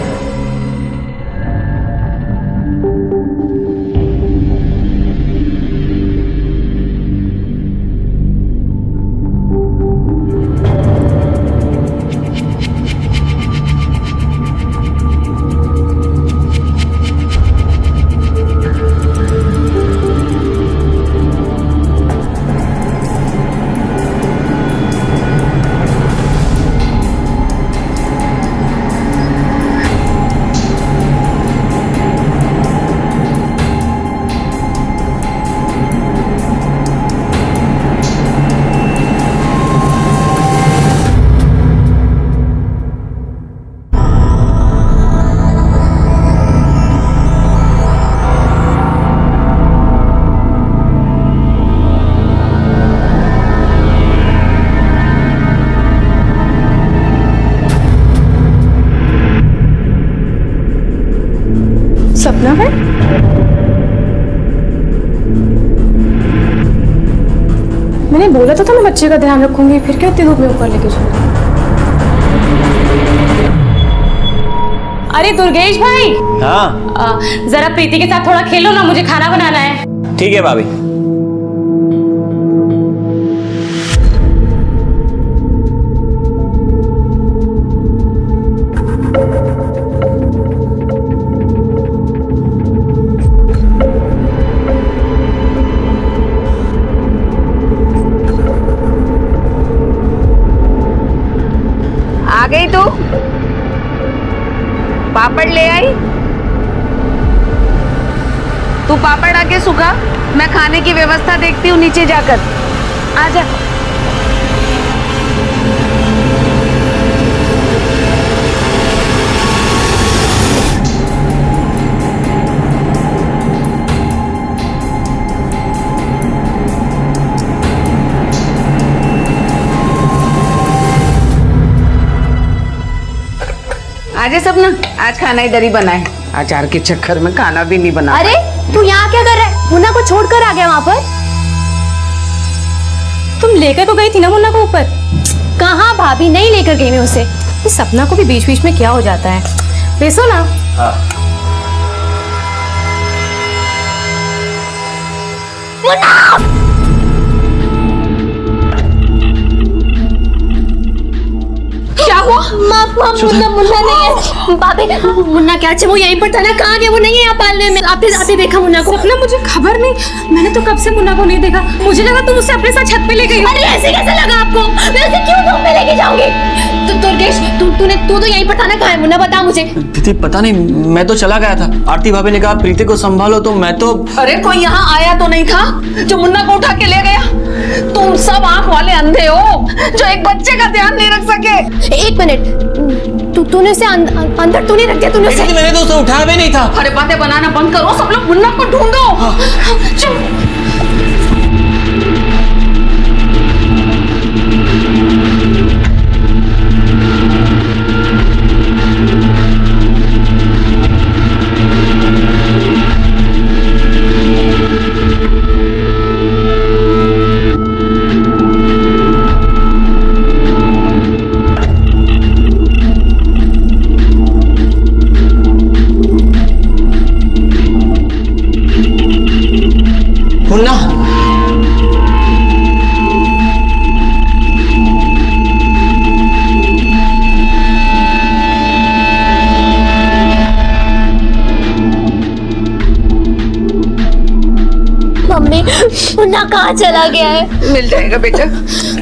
सपना है? मैंने बोला तो था मैं बच्चे का ध्यान रखूंगी, फिर क्या इतनी धूप में ऊपर लेके जाऊँ? अरे दुर्गेश भाई। हाँ। जरा प्रीति के साथ थोड़ा खेलो ना, मुझे खाना बनाना है। ठीक है भाभी। आ गई तू? पापड़ ले आई? तू पापड़ आके सुखा, मैं खाने की व्यवस्था देखती हूँ नीचे जाकर। आजा। आजा सपना, आज खाना इधर ही बना है। अचार के चक्कर में खाना भी नहीं बना। अरे तू यहाँ क्या कर रहा है? मुन्ना को छोड़कर आ गया वहाँ पर। तुम लेकर तो गई थी ना मुन्ना को ऊपर। कहाँ भाभी, नहीं लेकर गई मैं उसे। इस सपना को भी बीच बीच में क्या हो जाता है। बेसो ना। हाँ। क्या हुआ? मुन्ना नहीं है भाभी। मुन्ना क्या वो यहीं पर था ना, कहाँ गया? वो नहीं है यहाँ पालने में। आपने देखा मुन्ना को? सपना मुझे खबर नहीं, मैंने तो कब से मुन्ना को नहीं देखा। मुझे लगा तुम उसे अपने साथ छत पे ले गई। अरे ऐसे कैसे लगा आपको? मैं उसे क्यों धूप में लेके जाऊंगी? दुर्गेश तू तो यहीं पर था ना, कहाँ है मुन्ना? बता मुझे। दीदी पता नहीं, मैं तो चला गया था। आरती भाभी ने कहा प्रीति को संभालो, तो मैं तो। अरे कोई यहाँ आया तो नहीं था जो मुन्ना को उठा के ले गया? तुम सब आंख वाले अंधे हो जो एक बच्चे का ध्यान नहीं रख सके। एक मिनट, तूने उसे अंदर तू नहीं रख दिया? तूने उसे? मैंने तो उसे उठाया भी नहीं था। अरे बातें बनाना बंद करो, सब लोग मुन्ना को ढूंढो। चल। मुन्ना, मम्मी मुन्ना कहाँ चला गया है? मिल जाएगा बेटा।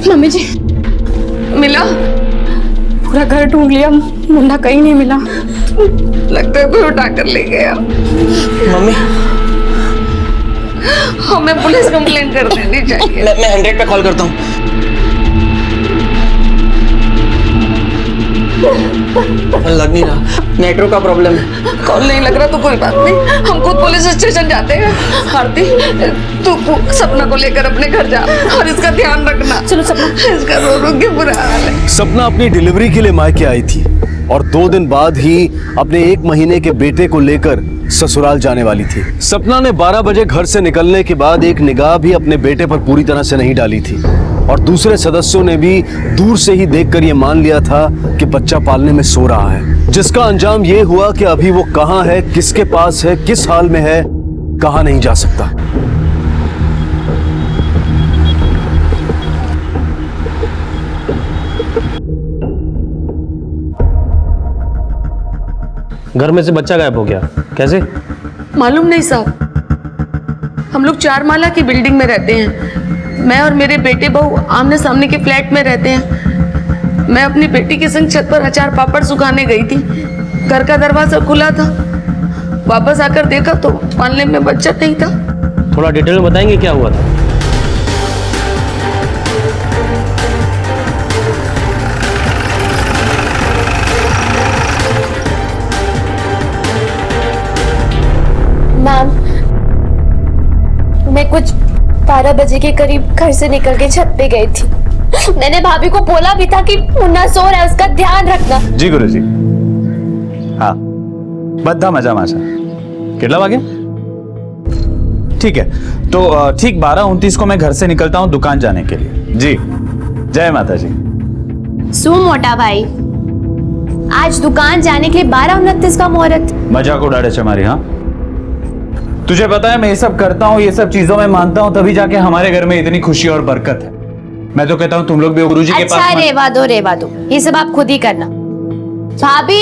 मम्मी जी मिला? पूरा घर ढूंढ लिया, मुन्ना कहीं नहीं मिला। लगता है कोई उठा कर ले गया। मम्मी हमें पुलिस कंप्लेंट कर देनी चाहिए। मैं 100 पे कॉल करता हूँ। लग नहीं रहा, नेटवर्क का प्रॉब्लम है। कॉल नहीं लग रहा तो कोई बात नहीं, हम खुद पुलिस स्टेशन जाते हैं। आरती तू सपना को लेकर अपने घर जा और इसका ध्यान रखना। चलो सपना। इसका रो रो के बुरा हाल है। सपना अपनी डिलीवरी के लिए मायके आई थी और 2 दिन बाद ही अपने 1 महीने के बेटे को लेकर ससुराल जाने वाली थी। सपना ने 12 बजे घर से निकलने के बाद एक निगाह भी अपने बेटे पर पूरी तरह से नहीं डाली थी और दूसरे सदस्यों ने भी दूर से ही देखकर यह मान लिया था कि बच्चा पालने में सो रहा है, जिसका अंजाम यह हुआ कि अभी वो कहां है, किसके पास है, किस हाल में है, कहां नहीं जा सकता। घर में से बच्चा गायब हो गया, कैसे? मालूम नहीं साहब, हम लोग 4 माला की बिल्डिंग में रहते हैं। मैं और मेरे बेटे बहू आमने सामने के फ्लैट में रहते हैं। मैं अपनी बेटी के संग छत पर अचार पापड़ सुखाने गई थी। घर का दरवाजा खुला था, वापस आकर देखा तो पालने में बच्चा नहीं था। थोड़ा डिटेल में बताएंगे क्या हुआ था? मैम, मैं कुछ 12 बजे के करीब घर से निकल के छत पे गई थी। मैंने भाभी को बोला भी था कि मुन्ना सो रहा है, उसका ध्यान रखना। जी गुरुजी। हाँ, बद्धा मजा माशा। कितना वागे? ठीक है, तो ठीक 12:29 को मैं घर से निकलता हूँ दुकान जाने के लिए। जी, जय माता जी। सो मोटा भाई, आज दुकान जाने के लिए 12:29 का मुहूर्त। मजाक उड़ाड़े चमारी। हाँ, तुझे पता है मैं ये सब करता हूँ, ये सब चीजों में मानता हूँ, तभी जाके हमारे घर में इतनी खुशी और बरकत है। मैं तो कहता हूँ तुम लोग भी गुरुजी के पास। अच्छा रेवा दो, ये सब आप खुद ही करना। भाभी,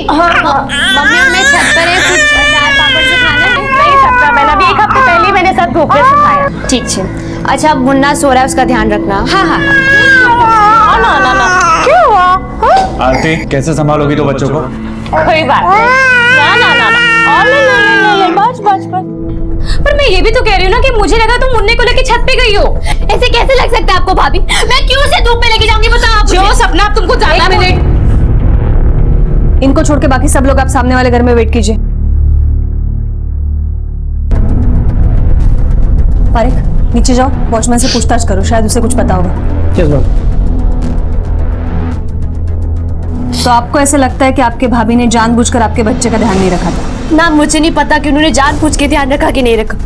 मम्मी हमें छत पर है, कुछ अचार पापड़ सुखाना है। नहीं सकता, मैंने अभी 1 हफ्ते पहले मैंने सब धूप में सुखाया। ठीक है। अच्छा, मुन्ना सो रहा है, उसका ध्यान रखना। हाँ। ना क्या हुआ? आरती, कैसे संभालोगी तो बच्चों को? कोई बात नहीं। ना बस। पर मैं ये भी तो कह रही हूँ ना कि मुझे लगा तुम मुन्ने को लेके छत पे गई हो। ऐसे कैसे लग सकता है आपको भाभी? मैं क्यों उसे धूप में लेके जाऊंगी बताओ आप? जो सपना आप तुमको जाना मिले। इनको छोड़ के बाकी सब लोग आप सामने वाले घर में वेट कीजिए। फारिक, नीचे जाओ, वॉचमैन से पूछताछ करो, शायद उसे कुछ पता होगा। Yes ma'am. तो आपको ऐसे लगता है कि आपके भाभी ने जानबूझकर आपके बच्चे का ध्यान नहीं रखा था? ना, मुझे नहीं पता कि उन्होंने जानबूझ के ध्यान रखा कि नहीं रखा,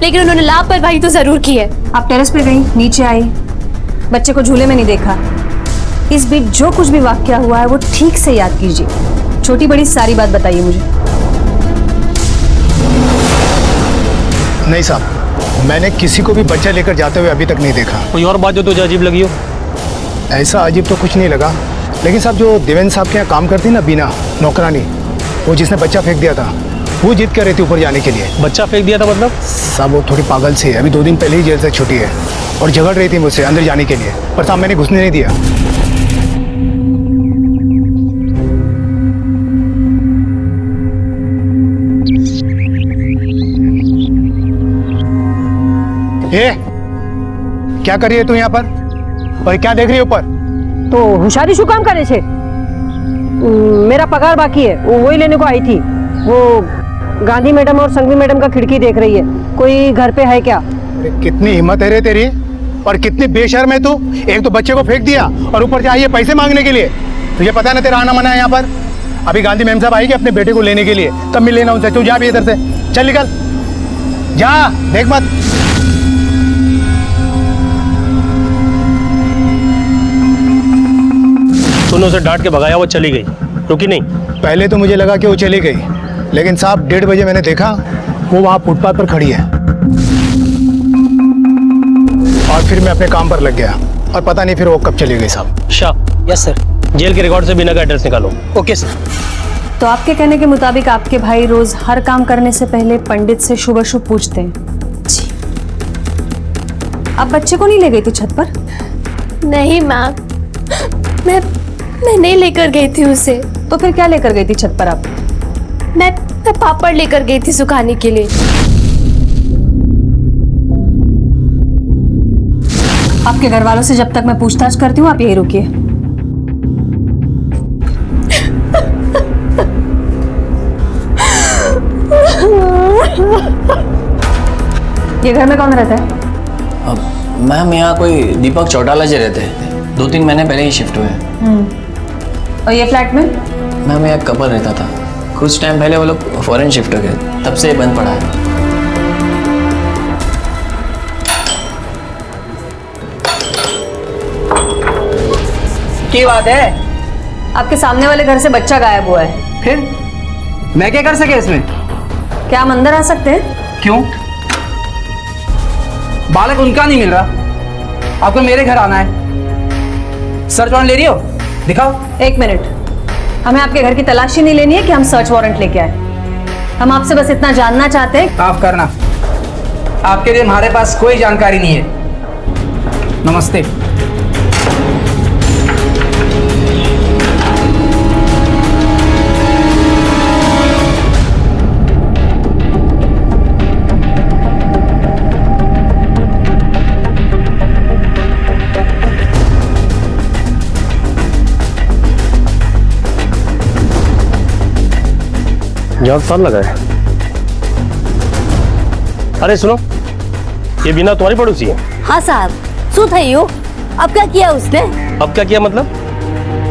लेकिन उन्होंने लापरवाही तो जरूर की है। आप टेरेस पे गई, नीचे आई, बच्चे को झूले में नहीं देखा, इस बीच जो कुछ भी वाकया हुआ है वो ठीक से याद कीजिए। छोटी बड़ी सारी बात बताइए मुझे। नहीं साहब, मैंने किसी को भी बच्चा लेकर जाते हुए अभी तक नहीं देखा। कोई और बात जो तुझे अजीब लगी हो? ऐसा अजीब तो कुछ नहीं लगा, लेकिन साहब जो देवेंद्र साहब के यहाँ काम करती ना बीना नौकरानी, वो जिसने बच्चा फेंक दिया था, वो जिद कर रही थी ऊपर जाने के लिए। बच्चा फेंक दिया था मतलब? साहब वो थोड़ी पागल सी है, अभी 2 दिन पहले ही जेल से छुट्टी है और झगड़ रही थी मुझसे अंदर जाने के लिए, पर साहब मैंने घुसने नहीं दिया। ये क्या कर रही है तू यहाँ पर और क्या देख रही है ऊपर? तो होशियारी शू काम करे छे? मेरा पगार बाकी है, वो वही लेने को आई थी। वो गांधी मैडम और संघवी मैडम का खिड़की देख रही है, कोई घर पे है क्या? अरे कितनी हिम्मत है रे तेरी, और कितनी बेशर्म है तू। एक तो बच्चे को फेंक दिया और ऊपर से आई है पैसे मांगने के लिए। तुझे पता है ना तेरा आना मना है यहाँ पर। अभी गांधी मैम साहब आएगी अपने बेटे को लेने के लिए, तब मिल लेना उनसे। तू जा भी इधर से, चल निकल जा, देख मत। तूने उसे डांट के भगाया, वो चली गई, रुकी नहीं? पहले तो मुझे लगा कि वो चली गई, लेकिन साहब 1:30 बजे मैंने देखा वो वहां फुटपाथ पर खड़ी है, और फिर मैं अपने काम पर लग गया और पता नहीं फिर वो कब चली गई साहब। शाह। Yes sir. जेल के रिकॉर्ड से बिना का एड्रेस निकालो। Okay sir. तो आपके कहने के मुताबिक आपके भाई रोज हर काम करने से पहले पंडित से शुभ अशुभ पूछते हैं। जी। आप बच्चे को नहीं ले गई थी छत पर? नहीं मैम, मैं नहीं लेकर गई थी उसे। तो फिर क्या लेकर गई थी छत पर आप? मैं पापड़ लेकर गई थी सुखाने के लिए। आपके घर वालों से जब तक मैं पूछताछ करती हूँ आप यही रुकिए। ये घर में कौन रहता है? मैम यहाँ कोई दीपक चौटाला जी रहते हैं, 2-3 महीने पहले ही शिफ्ट हुए हैं। और ये फ्लैट में? मैम यहाँ कपल रहता था, कुछ टाइम पहले वो लोग फॉरेन शिफ्ट हो गए, तब से बंद पड़ा है। क्या बात है? आपके सामने वाले घर से बच्चा गायब हुआ है। फिर मैं क्या कर सके इसमें? क्या हम अंदर आ सकते हैं? क्यों? बालक उनका नहीं मिल रहा, आपको मेरे घर आना है। सर्च वारंट ले रही हो? दिखाओ। 1 मिनट, हमें आपके घर की तलाशी नहीं लेनी है कि हम सर्च वारंट लेके आए। हम आपसे बस इतना जानना चाहते हैं। माफ करना, आपके लिए हमारे पास कोई जानकारी नहीं है। नमस्ते। यहाँ साल लगा है। अरे सुनो, ये बिना तुम्हारी पड़ोसी है? हाँ साहब, शू थयू? अब क्या किया उसने? अब क्या किया मतलब?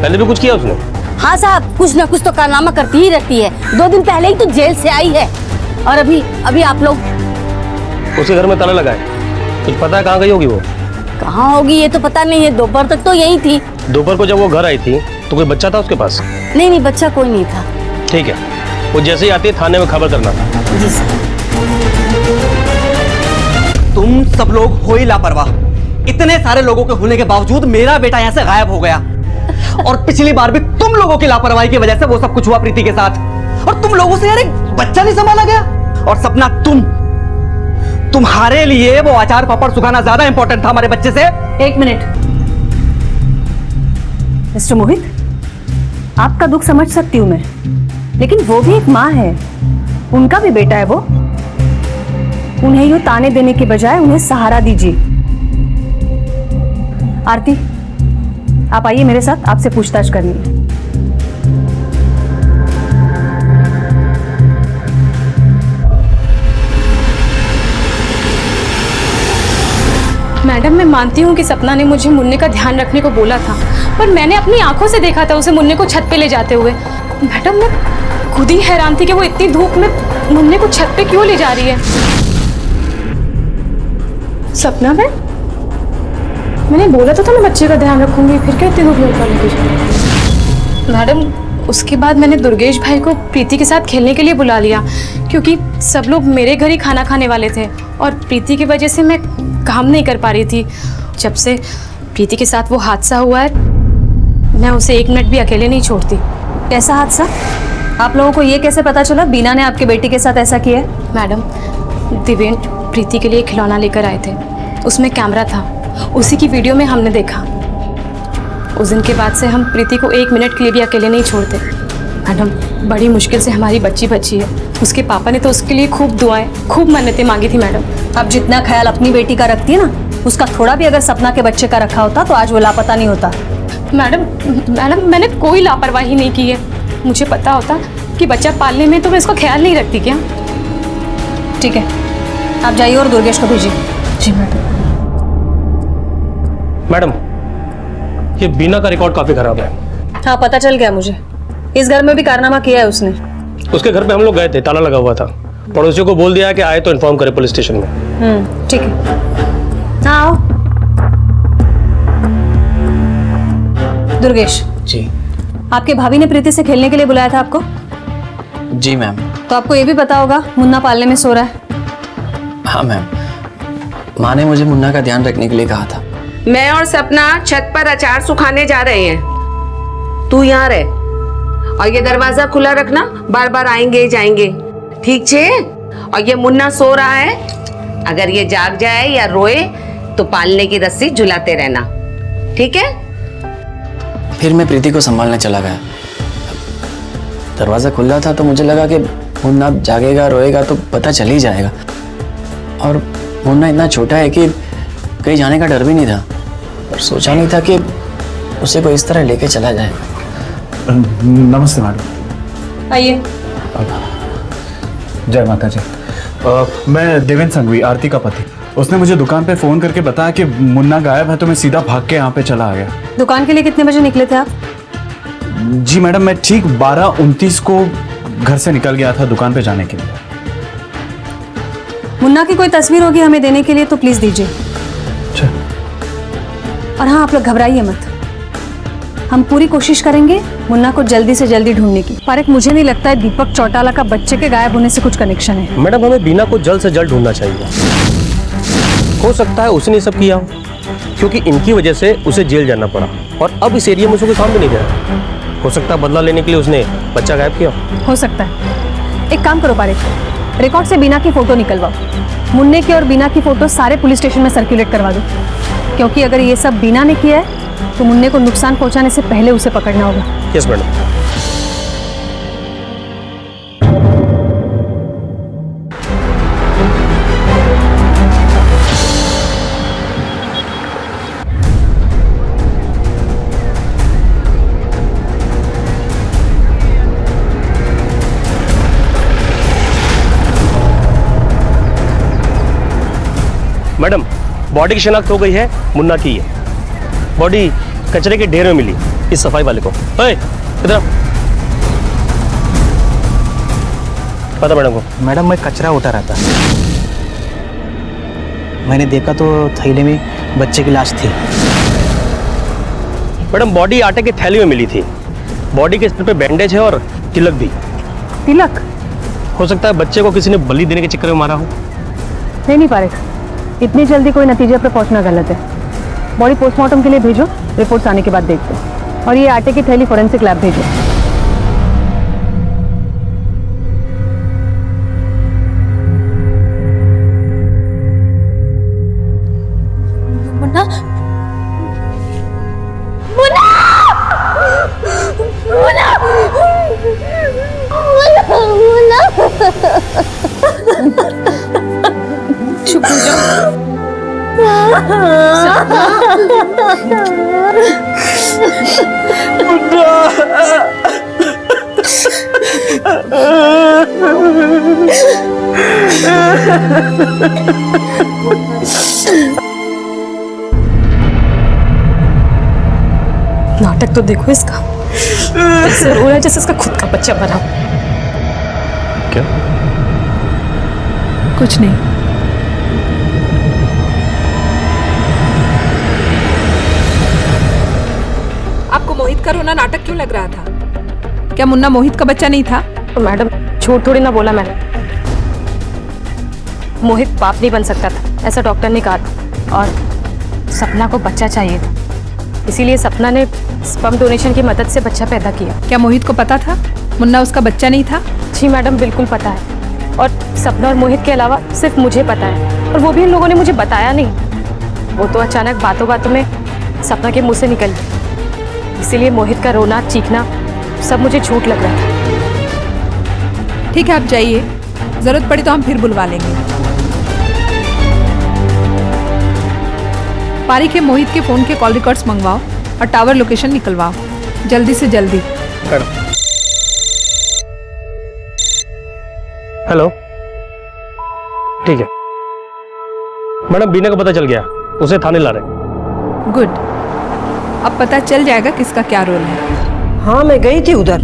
पहले भी कुछ किया उसने? हाँ साहब, कुछ ना कुछ तो कारनामा करती ही रहती है। 2 दिन पहले ही तो जेल से आई है, और अभी आप लोग। उसके घर में ताला लगा है, कुछ पता है कहाँ गई होगी वो? कहाँ होगी ये तो पता नहीं है, दोपहर तक तो यही थी। दोपहर को जब वो घर आई थी तो कोई बच्चा था उसके पास? नहीं, बच्चा कोई नहीं था। ठीक है, वो जैसे ही आती है थाने में खबर करना। जी सर। तुम सब लोग हो ही लापरवाह। इतने सारे लोगों के होने के बावजूद मेरा बेटा यहाँ से गायब हो गया, और पिछली बार भी तुम लोगों की लापरवाही की वजह से वो सब कुछ हुआ प्रीति के साथ, और तुम लोगों से यार एक बच्चा नहीं संभाला गया। और सपना, तुम्हारे लिए वो अचार पापड़ सुखाना ज्यादा इंपॉर्टेंट था हमारे बच्चे से। 1 मिनट मिस्टर मोहित, आपका दुख समझ सकती हूँ मैं, लेकिन वो भी एक माँ है, उनका भी बेटा है वो। उन्हें यूं ताने देने के बजाय उन्हें सहारा दीजिए। आरती, आप आइए मेरे साथ, आपसे पूछताछ करनी है। मैडम, मैं मानती हूँ कि सपना ने मुझे मुन्ने का ध्यान रखने को बोला था, पर मैंने अपनी आंखों से देखा था उसे मुन्ने को छत पे ले जाते हुए। मैडम, मैं खुद ही हैरान थी कि वो इतनी धूप में मुन्ने को छत पे क्यों ले जा रही है। सपना बहन, मैंने बोला तो था मैं बच्चे का ध्यान रखूंगी, फिर क्या इतनी दूर लड़का लेके जाऊँ। मैडम उसके बाद मैंने दुर्गेश भाई को प्रीति के साथ खेलने के लिए बुला लिया, क्योंकि सब लोग मेरे घर ही खाना खाने वाले थे और प्रीति की वजह से मैं काम नहीं कर पा रही थी। जब से प्रीति के साथ वो हादसा हुआ है, मैं उसे एक मिनट भी अकेले नहीं छोड़ती। कैसा हादसा? आप लोगों को ये कैसे पता चला बीना ने आपके बेटी के साथ ऐसा किया है? मैडम दिव्यन प्रीति के लिए खिलौना लेकर आए थे, उसमें कैमरा था, उसी की वीडियो में हमने देखा। उस दिन के बाद से हम प्रीति को एक मिनट के लिए भी अकेले नहीं छोड़ते। मैडम बड़ी मुश्किल से हमारी बच्ची बची है, उसके पापा ने तो उसके लिए खूब दुआएं, खूब मन्नतें मांगी थी। मैडम आप जितना ख्याल अपनी बेटी का रखती है ना, उसका थोड़ा भी अगर सपना के बच्चे का रखा होता तो आज वो लापता नहीं होता। मैडम मैंने कोई लापरवाही नहीं की है। मुझे पता होता कि बच्चा पालने में तो मैं इसका ख्याल नहीं रखती क्या? ठीक है, आप जाइए और दुर्गेश को भेजिए। जी मैडम। मैडम ये बीना का रिकॉर्ड काफी खराब है। हाँ पता चल गया मुझे, इस घर में भी कारनामा किया है उसने। उसके घर पे हम लोग गए थे, ताला लगा हुआ था। पड़ोसियों को बोल दिया कि आए तो इन्फॉर्म करे पुलिस स्टेशन में। ठीक है, हाँ आओ। दुर्गेश जी। आपके भाभी ने प्रीति से खेलने के लिए बुलाया था आपको? जी मैम। तो आपको ये भी पता होगा मुन्ना पालने में सो रहा है। हाँ मैम, माँ ने मुझे मुन्ना का ध्यान रखने के लिए कहा था। मैं और सपना छत पर अचार सुखाने जा रहे हैं, तू यहाँ रह और ये दरवाजा खुला रखना, बार बार आएंगे जाएंगे, ठीक छे? और ये मुन्ना सो रहा है, अगर ये जाग जाए या रोए तो पालने की रस्सी झुलाते रहना, ठीक है? फिर मैं प्रीति को संभालने चला गया। दरवाजा खुला था तो मुझे लगा कि मुन्ना जागेगा रोएगा तो पता चल ही जाएगा, और मुन्ना इतना छोटा है कि कहीं जाने का डर भी नहीं था, और सोचा नहीं था कि उसे कोई इस तरह लेके चला जाए। नमस्ते मैडम। आइए। जय माता जी। मैं देवेंद्र संघवी, आरती का पति। उसने मुझे दुकान पे फोन करके बताया कि मुन्ना गायब है, तो मैं सीधा भाग के यहाँ पे चला आ गया। दुकान के लिए कितने बजे निकले थे आप? जी मैडम, मैं ठीक 12:29 को घर से निकल गया था दुकान पे जाने के लिए। मुन्ना की कोई तस्वीर होगी हमें देने के लिए तो प्लीज दीजिए। अच्छा। और हाँ, आप लोग घबराइए मत, हम पूरी कोशिश करेंगे मुन्ना को जल्दी से जल्दी ढूंढने की। पर एक मुझे नहीं लगता है दीपक चौटाला का बच्चे के गायब होने से कुछ कनेक्शन है। मैडम हमें बीना को जल्द से जल्द ढूंढना चाहिए। हो सकता है उसने सब किया हो, क्योंकि इनकी वजह से उसे जेल जाना पड़ा, और अब इस एरिया में उसे कोई काम भी नहीं दे रहा। हो सकता है बदला लेने के लिए उसने बच्चा गायब किया हो सकता है। एक काम करो पारिक, रिकॉर्ड से बीना की फोटो निकलवाओ, मुन्ने की और बीना की फोटो सारे पुलिस स्टेशन में सर्कुलेट करवा दो, क्योंकि अगर ये सब बीना ने किया है तो मुन्ने को नुकसान पहुंचाने से पहले उसे पकड़ना होगा। Yes madam. मैडम बॉडी की शिनाख्त हो गई है, मुन्ना की है। बॉडी कचरे के ढेर में मिली इस सफाई वाले को। इधर पता मैडम को? मैडम मैं कचरा उठा रहा था, मैंने देखा तो थैले में बच्चे की लाश थी। मैडम बॉडी आटे के थैली में मिली थी। बॉडी के सिर पे बैंडेज है और तिलक भी। तिलक? हो सकता है बच्चे को किसी ने बलि देने के चक्कर में मारा हो। नहीं पारिक, इतनी जल्दी कोई नतीजे पर पहुंचना गलत है। बॉडी पोस्टमार्टम के लिए भेजो, रिपोर्ट्स आने के बाद देखते हैं। और ये आटे की थैली फोरेंसिक लैब भेजो। मुन्ना मुन्ना मुन्ना चुप हो जाओ। नाटक तो देखो इसका, ऐसे रो रहा है जैसे इसका खुद का बच्चा बना। क्या? कुछ नहीं। आपको मोहित का रोना नाटक क्यों लग रहा था? क्या मुन्ना मोहित का बच्चा नहीं था? तो मैडम झूठ थोड़ी ना बोला मैंने। मोहित बाप नहीं बन सकता था, ऐसा डॉक्टर ने कहा था। और सपना को बच्चा चाहिए था, इसीलिए सपना ने स्पर्म डोनेशन की मदद से बच्चा पैदा किया। क्या मोहित को पता था मुन्ना उसका बच्चा नहीं था? जी मैडम बिल्कुल पता है, और सपना और मोहित के अलावा सिर्फ मुझे पता है, और वो भी इन लोगों ने मुझे बताया नहीं। वो तो अचानक बातों बातों में सपना के मुंह से निकल गई, इसीलिए मोहित का रोना चीखना सब मुझे झूठ लग रहा था। ठीक है, आप जाइए, जरूरत पड़ी तो हम फिर बुलवा लेंगे। पारी के मोहित के फोन के कॉल रिकॉर्ड्स मंगवाओ और टावर लोकेशन निकलवाओ, जल्दी से जल्दी। हेलो, ठीक है मैडम, बीना का पता चल गया, उसे थाने ला रहे। गुड, अब पता चल जाएगा किसका क्या रोल है। हाँ मैं गई थी उधर,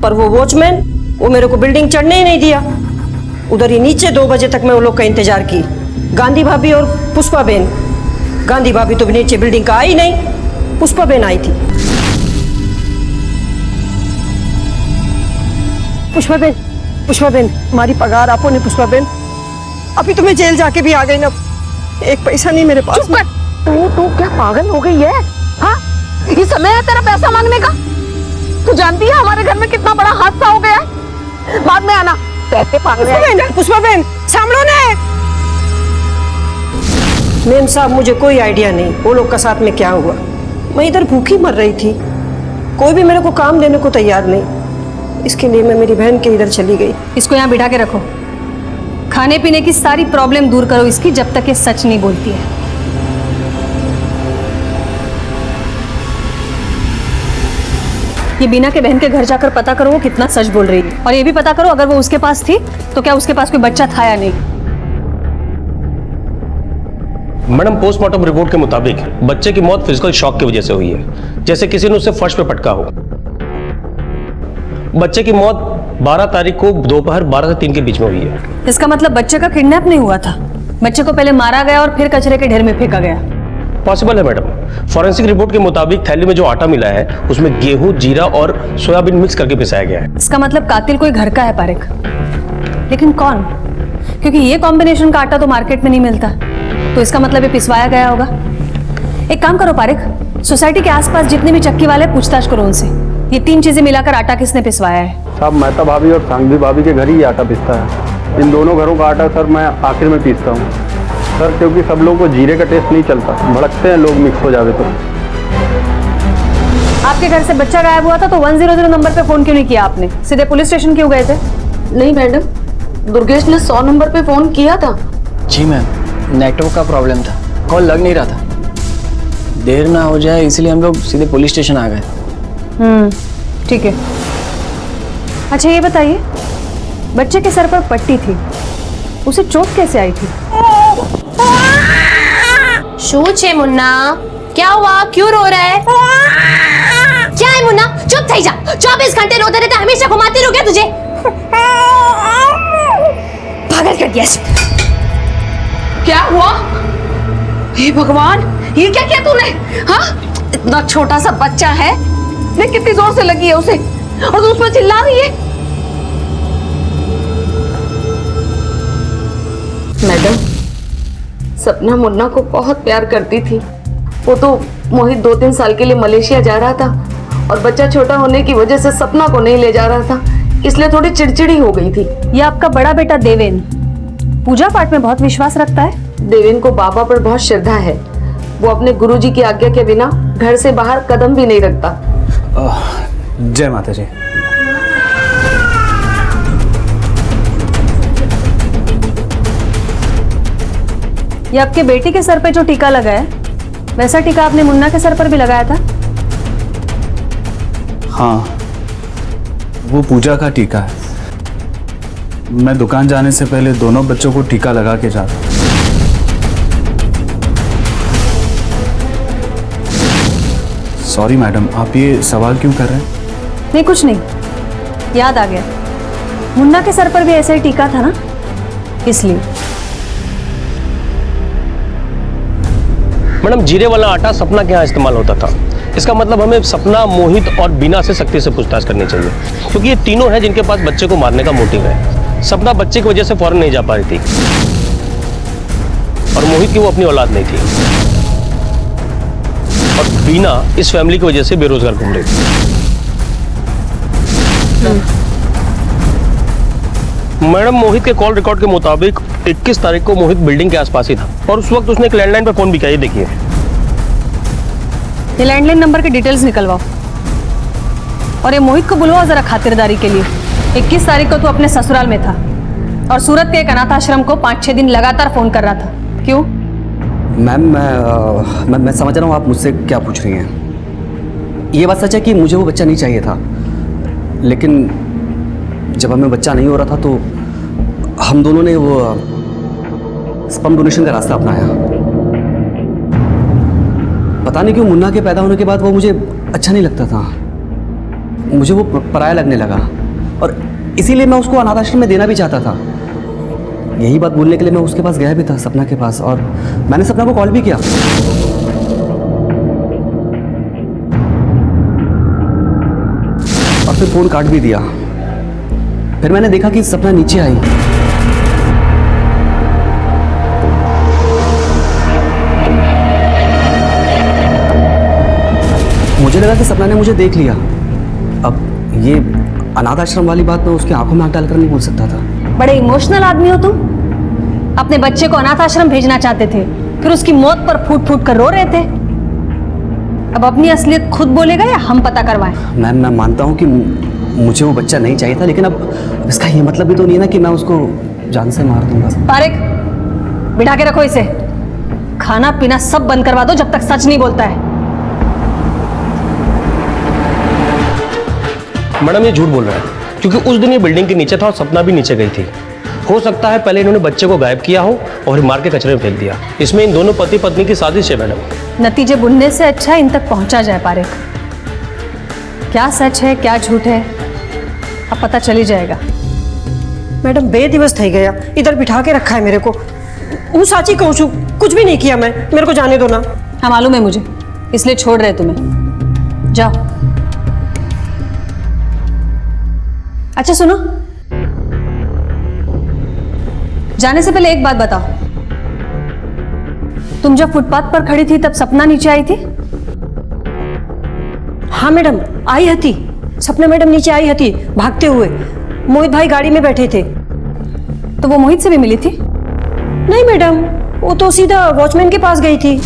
पर वो वॉचमैन वो मेरे को बिल्डिंग चढ़ने ही नहीं दिया। उधर ही नीचे 2 बजे तक मैं उन लोग का इंतजार की, गांधी भाभी और पुष्पा बेन। गांधी भाभी तो नीचे बिल्डिंग का आई नहीं, पुष्पा बेन आई थी। पुष्पा बेन हमारी पगार आपो ने। पुष्पा बेन अभी तो मैं जेल जाके भी आ गई ना, एक पैसा नहीं मेरे पास। तू क्या पागल हो गई है? हाँ, ये समय है तेरा पैसा मांगने का? तू जानती है हमारे घर में कितना बड़ा हादसा हो गया है? बाद में आना, पैसे मांगने। पुष्पा बेन सामने ने। मेम साहब मुझे कोई आइडिया नहीं वो लोग का साथ में क्या हुआ। मैं इधर भूखी मर रही थी, कोई भी मेरे को काम देने को तैयार नहीं। इसके लिए मैं मेरी बहन के इधर चली गई। इसको यहाँ बिठा के रखो, खाने पीने की सारी प्रॉब्लम दूर करो इसकी, जब तक ये सच नहीं बोलती है। ये बीना के बहन के घर जाकर पता करो वो कितना सच बोल रही है, और ये भी पता करो अगर वो उसके पास थी तो क्या उसके पास कोई बच्चा था या नहीं। मैडम पोस्टमार्टम रिपोर्ट के मुताबिक बच्चे की मौत फिजिकल शॉक की वजह से हुई है, जैसे किसी ने उसे फर्श पे पटका हो। बच्चे की मौत 12 तारीख को दोपहर 12 से 3 के बीच में हुई है। इसका मतलब बच्चे का किडनैप नहीं हुआ था, बच्चे को पहले मारा गया और फिर कचरे के ढेर में फेंका गया। पॉसिबल है मैडम, फॉरेंसिक रिपोर्ट के मुताबिक थैली में जो आटा मिला है उसमें गेहूं, जीरा और सोयाबीन मिक्स करके पिसाया गया है। इसका मतलब कातिल कोई घर का है पारिक, लेकिन कौन? क्योंकि ये कॉम्बिनेशन का आटा तो मार्केट में नहीं मिलता, तो इसका मतलब ये पिसवाया गया होगा। एक काम करो पारिक, सोसाइटी के आसपास जितने भी चक्की वाले पूछताछ करो उनसे, ये 3 चीजें मिलाकर आटा किसने पिसवाया है। साहब मेहता भाभी और सांघवी भाभी के घर ही आटा पिसता है। इन दोनों घरों का आटा सर मैं आखिर में पीसता हूँ सर, क्योंकि सब लोगों को जीरे का टेस्ट नहीं चलता, भड़कते हैं लोग मिक्स हो जावे तो। आपके घर से बच्चा गायब हुआ था तो 100 नंबर पे फोन क्यों नहीं किया आपने? सीधे पुलिस स्टेशन क्यों गए थे? नहीं मैडम, दुर्गेश ने 100 नंबर पे फोन किया था। जी मैम, नेटवर्क का प्रॉब्लम था, कॉल लग नहीं रहा था। देर ना हो जाए इसलिए हम लोग सीधे पुलिस स्टेशन आ गए। ठीक है। अच्छा ये बताइए, बच्चे के सर पर पट्टी थी, उसे चोट कैसे आई थी? शूचे मुन्ना, क्या हुआ? क्यों रो रहा है? क्या है मुन्ना? चुप थई जा, 24 घंटे रोते रहते, हमेशा घुमाती रहो क्या तुझे? पागल कर दिया। क्या हुआ? हे भगवान, ये क्या किया तूने? हाँ, इतना छोटा सा बच्चा है, देख कितनी जोर से लगी है उसे, और तू उस पर चिल्ला रही है। मैडम, सपना मुन्ना को बहुत प्यार करती थी। वो तो मोहित 2-3 साल के लिए मलेशिया जा रहा था, और बच्चा छोटा होने की वजह से सपना को नहीं ले जा रहा था, इसलिए थोड़ी चिड़चिड़ी हो गई थी। ये आपका बड़ा बेटा देवेन पूजा पाठ में बहुत विश्वास रखता है। देवेन को बाबा पर बहुत श्रद्धा है, वो अपने गुरुजी की आज्ञा के बिना घर से बाहर कदम भी नहीं रखता। जय माता जी। ये आपके बेटी के सर पे जो टीका लगा है, वैसा टीका आपने मुन्ना के सर पर भी लगाया था? हाँ, वो पूजा का टीका है। मैं दुकान जाने से पहले दोनों बच्चों को टीका लगा के जाता। सॉरी मैडम, आप ये सवाल क्यों कर रहे हैं? नहीं कुछ नहीं, याद आ गया, मुन्ना के सर पर भी ऐसा ही टीका था ना, इसलिए। मैडम जीरे वाला आटा सपना के यहाँ इस्तेमाल होता था, इसका मतलब हमें सपना, मोहित और बीना से सख्ती से पूछताछ करनी चाहिए, क्योंकि ये तीनों हैं जिनके पास बच्चे को मारने का मोटिव है। सपना बच्चे की वजह से फौरन नहीं जा पा रही थी और मोहित की वो अपनी औलाद नहीं थी, और बीना इस फैमिली की वजह से बेरोजगार घूम रही थी। मैडम, मोहित के कॉल रिकॉर्ड के मुताबिक 21 तारीख को मोहित बिल्डिंग के आसपास ही था और उस वक्त उसने एक लैंडलाइन पर फोन भी किया। ये देखिए, ये लैंडलाइन नंबर के डिटेल्स निकलवाओ और ये मोहित को बुलवाओ जरा खातिरदारी के लिए। 21 तारीख को तू अपने ससुराल में था और सूरत के एक अनाथ आश्रम को 5-6 दिन लगातार फोन कर रहा था, क्यों? मैम मैं समझ रहा हूँ आप मुझसे क्या पूछ रही हैं। ये बात सच है कि मुझे वो बच्चा नहीं चाहिए था, लेकिन जब हमें बच्चा नहीं हो रहा था तो हम दोनों ने वो स्पर्म डोनेशन का रास्ता अपनाया। पता नहीं क्यों मुन्ना के पैदा होने के बाद वो मुझे अच्छा नहीं लगता था, मुझे वो पराया लगने लगा और इसीलिए मैं उसको अनाथ आश्रम में देना भी चाहता था। यही बात बोलने के लिए मैं उसके पास गया भी था, सपना के पास, और मैंने सपना को कॉल भी किया। और फिर फोन काट भी दिया। फिर मैंने देखा कि सपना नीचे आई। मुझे लगा कि सपना ने मुझे देख लिया। अब ये अनाथ आश्रम वाली बात मैं उसकी आंखों में आंख डालकर नहीं बोल सकता था। बड़े इमोशनल आदमी हो तुम। अपने बच्चे को अनाथ आश्रम भेजना चाहते थे, फिर उसकी मौत पर फूट फूट कर रो रहे थे। अब अपनी असलियत खुद बोलेगा या हम पता करवाएं? मैम, मैं मानता हूँ कि मुझे वो बच्चा नहीं चाहिए था, लेकिन अब इसका ये मतलब भी तो नहीं है ना कि मैं उसको जान से मार दूंगा। तारिक, बिठा के रखो इसे। खाना पीना सब बंद करवा दो जब तक सच नहीं बोलता है। मैडम, ये झूठ बोल रहा है, क्योंकि उस दिन ये बिल्डिंग के नीचे था और सपना भी नीचे गई थी। हो सकता है पहले इन्होंने बच्चे को गायब किया हो और मार के कचरे में फेंक दिया। इसमें इन दोनों पति पत्नी की साजिश है मैडम। नतीजे बुनने से अच्छा इन तक पहुंचा जाए पारिक। क्या सच है क्या झूठ है अब पता चली जाएगा। मैडम, बेदिवस થઈ गया, इधर बिठा के रखा है मेरे को। हूँ साची कहूँ छू, कुछ भी नहीं किया मैं, मेरे को जाने दो ना। हाँ मालूम है मुझे, इसलिए छोड़ रहे तुम्हें। जाओ। अच्छा सुनो, जाने से पहले एक बात बताओ, तुम जब फुटपाथ पर खड़ी थी तब सपना नीचे आई थी? हाँ मैडम, आई थी। सपना मैडम नीचे आई थी भागते हुए। मोहित भाई गाड़ी में बैठे थे। तो वो मोहित से भी मिली थी? नहीं मैडम, वो तो सीधा वॉचमैन के पास गई थी।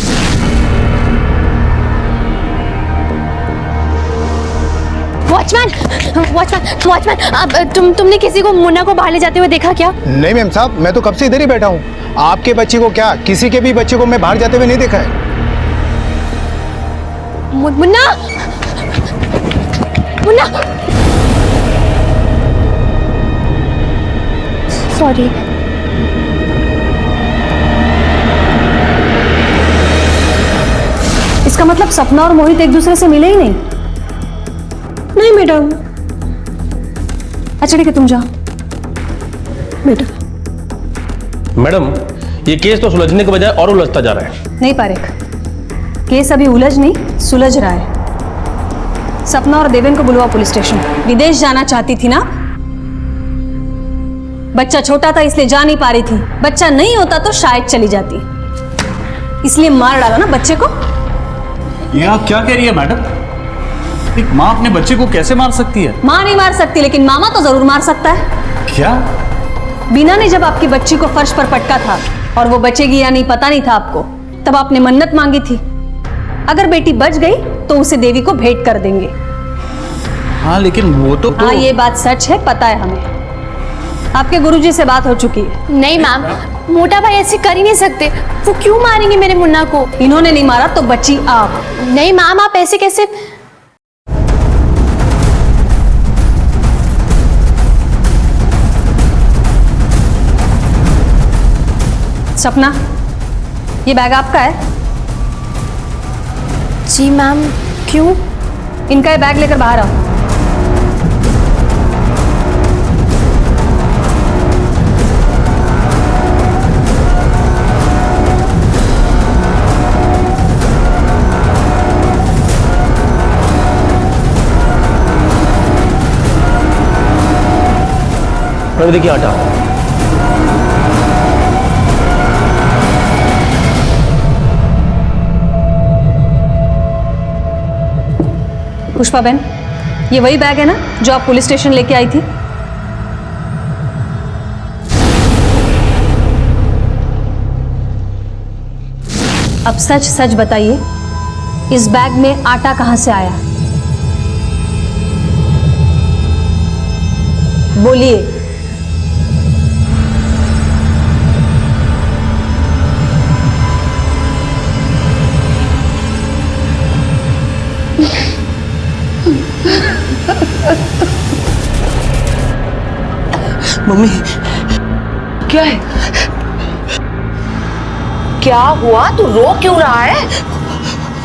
वॉचमैन, अब तुमने किसी को मुन्ना को बाहर ले जाते हुए देखा क्या? नहीं मैम साहब, मैं तो कब से इधर ही बैठा हूँ। आपके बच्चे को क्या, किसी के भी बच्चे को मैं बाहर जाते हुए नहीं देखा है। मुन्ना, मुन्ना, सॉरी। इसका मतलब सपना और मोहित एक दूसरे से मिले ही नहीं? नहीं मैडम। अच्छा ठीक है, तुम जाओ। मैडम, ये केस तो सुलझने के बजाय और उलझता जा रहा है। नहीं पारेख, केस अभी उलझ नहीं सुलझ रहा है। सपना और देवेन को बुलवा पुलिस स्टेशन। विदेश जाना चाहती थी ना? बच्चा छोटा था इसलिए जा नहीं पा रही थी। बच्चा नहीं होता तो शायद चली जाती, इसलिए मार डाला ना बच्चे को। ये आप क्या कह रही है मैडम? एक माँ अपने बच्चे को कैसे मार सकती है? माँ नहीं मार सकती, लेकिन मामा तो जरूर मार सकता है। क्या? बीना ने जब आपकी बच्ची को फर्श पर पटका था और वो बचेगी या नहीं पता नहीं था आपको, तब आपने मन्नत मांगी थी, अगर बेटी बच गई तो उसे देवी को भेंट कर देंगे। हाँ लेकिन वो तो हाँ ये बात सच है, पता है हमें। आपके गुरुजी से बात हो चुकी है। नहीं मैम, मोटा भाई ऐसे कर ही नहीं सकते। वो क्यों मारेंगे मेरे मुन्ना को? इन्होंने नहीं मारा तो बची आप। नहीं मैम, आप ऐसे कैसे? सपना, ये बैग आपका है? जी मैम। क्यों? इनका ये बैग लेकर बाहर आओ। खाने में देखिए आटा। पुष्पा बहन, ये वही बैग है ना जो आप पुलिस स्टेशन लेके आई थी? अब सच सच बताइए, इस बैग में आटा कहां से आया? बोलिए। मम्मी, क्या है? क्या हुआ? तू रो क्यों रहा है?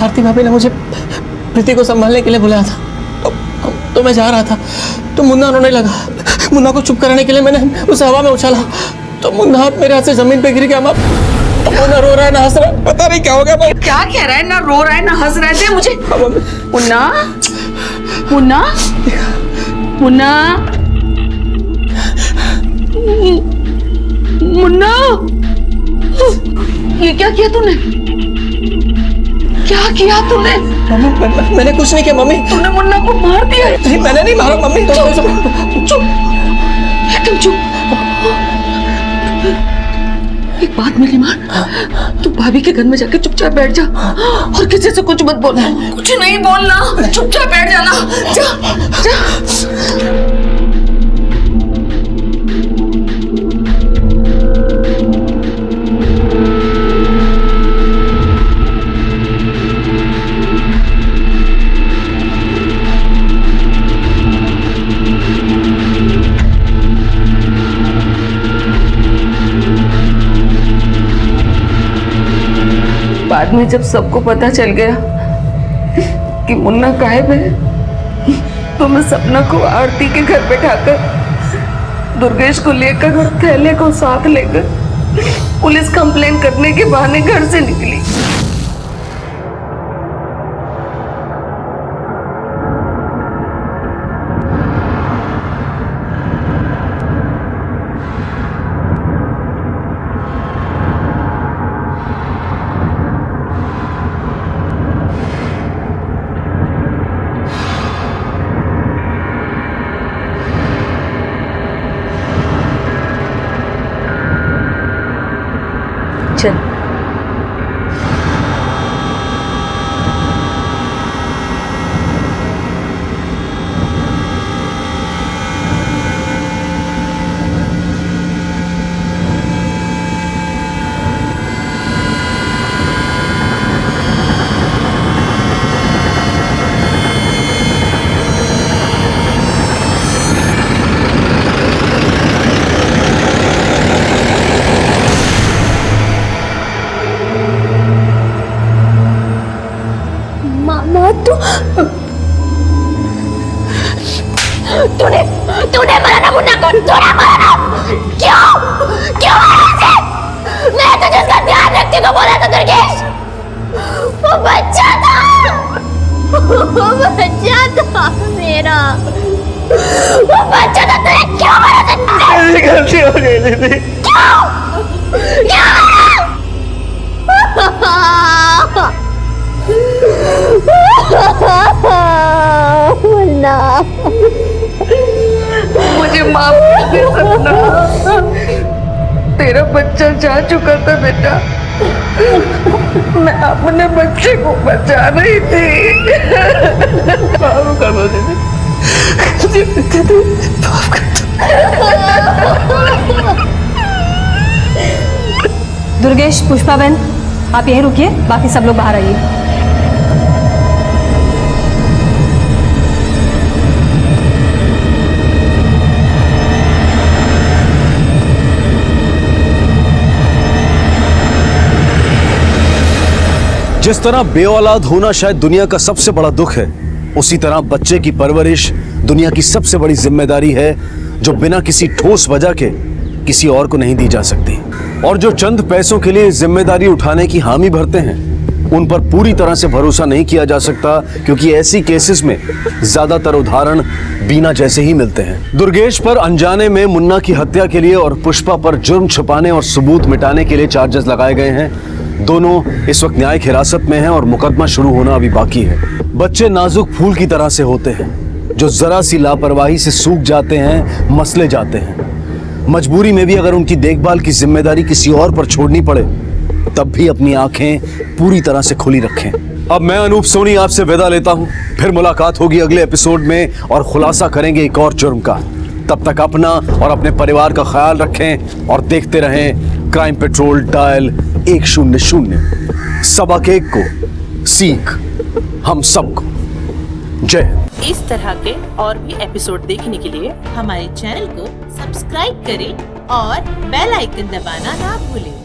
आरती भाभी ने मुझे प्रीति को संभालने के लिए बुलाया था, तो मैं जा रहा था तो मुन्ना रोने लगा। मुन्ना को चुप कराने के लिए मैंने उसे हवा में उछाला तो मुन्ना मेरे हाथ से जमीन पे गिर गया। मुन्ना रो रहा है ना हंस रहा है, पता नहीं क्या हो गया। क्या कह रहा है? ना रो रहा है ना हंस रहा है। दे मुझे। मुन्ना, मुन्ना, मुन्ना, मुन्ना, ये क्या किया तूने? क्या किया तूने? मैंने कुछ नहीं किया मम्मी। तूने मुन्ना को मार दिया? नहीं, मैंने नहीं मारा मम्मी। चुप, एकदम चुप। एक बात मेरी मान, तू भाभी के घर में जाके चुपचाप बैठ जा और किसी से कुछ मत बोलना। कुछ नहीं बोलना, चुपचाप बैठ जाना। जा, जा। बाद में जब सबको पता चल गया कि मुन्ना गायब है, तो मैं सपना को आरती के घर बैठाकर दुर्गेश को लेकर और थैले को साथ लेकर पुलिस कंप्लेन करने के बहाने घर से निकली। चल। तूने मारा ना मुन्ना को, तूने मारा ना। क्यों क्यों मारा उसे? मैं तो जिसका ध्यान रखने को बोला था दुर्गेश, वो बच्चा था, वो बच्चा था मेरा, वो बच्चा था। तूने क्यों मारा? मेरी गलती हो गई दीदी। क्यों क्यों मारा? मुन्ना, मुझे माफ कर दे सपना, तेरा बच्चा जा चुका था बेटा, मैं अपने बच्चे को बचा रही थी। माफ कर दो दीदी, माफ कर दो। दुर्गेश, पुष्पा बहन, आप यहीं रुकिए, बाकी सब लोग बाहर आइए। जिस तरह बेऔलाद होना शायद दुनिया का सबसे बड़ा दुख है, उसी तरह बच्चे की परवरिश दुनिया की सबसे बड़ी जिम्मेदारी है, जो बिना किसी ठोस वजह के किसी और को नहीं दी जा सकती। और जो चंद पैसों के लिए जिम्मेदारी उठाने की हामी भरते हैं, उन पर पूरी तरह से भरोसा नहीं किया जा सकता, क्योंकि ऐसी केसेस में ज्यादातर उदाहरण बीना जैसे ही मिलते हैं। दुर्गेश पर अनजाने में मुन्ना की हत्या के लिए और पुष्पा पर जुर्म छुपाने और सबूत मिटाने के लिए चार्जेस लगाए गए हैं। दोनों इस वक्त न्यायिक हिरासत में हैं और मुकदमा शुरू होना अभी बाकी है। बच्चे नाजुक फूल की तरह से होते हैं, जो जरा सी लापरवाही से सूख जाते हैं, मसले जाते हैं। मजबूरी में भी अगर उनकी देखभाल की जिम्मेदारी किसी और पर छोड़नी पड़े, तब भी अपनी आंखें पूरी तरह से खुली रखें। अब मैं अनूप सोनी आपसे विदा लेता हूं। फिर मुलाकात होगी अगले एपिसोड में और खुलासा करेंगे एक और जुर्म का। तब तक अपना और अपने परिवार का ख्याल रखें और देखते रहें क्राइम पेट्रोल डायल 100। सबक एक को सीख हम सबको। जय हिंद। इस तरह के और भी एपिसोड देखने के लिए हमारे चैनल को सब्सक्राइब करें और बेल आइकन दबाना ना भूलें।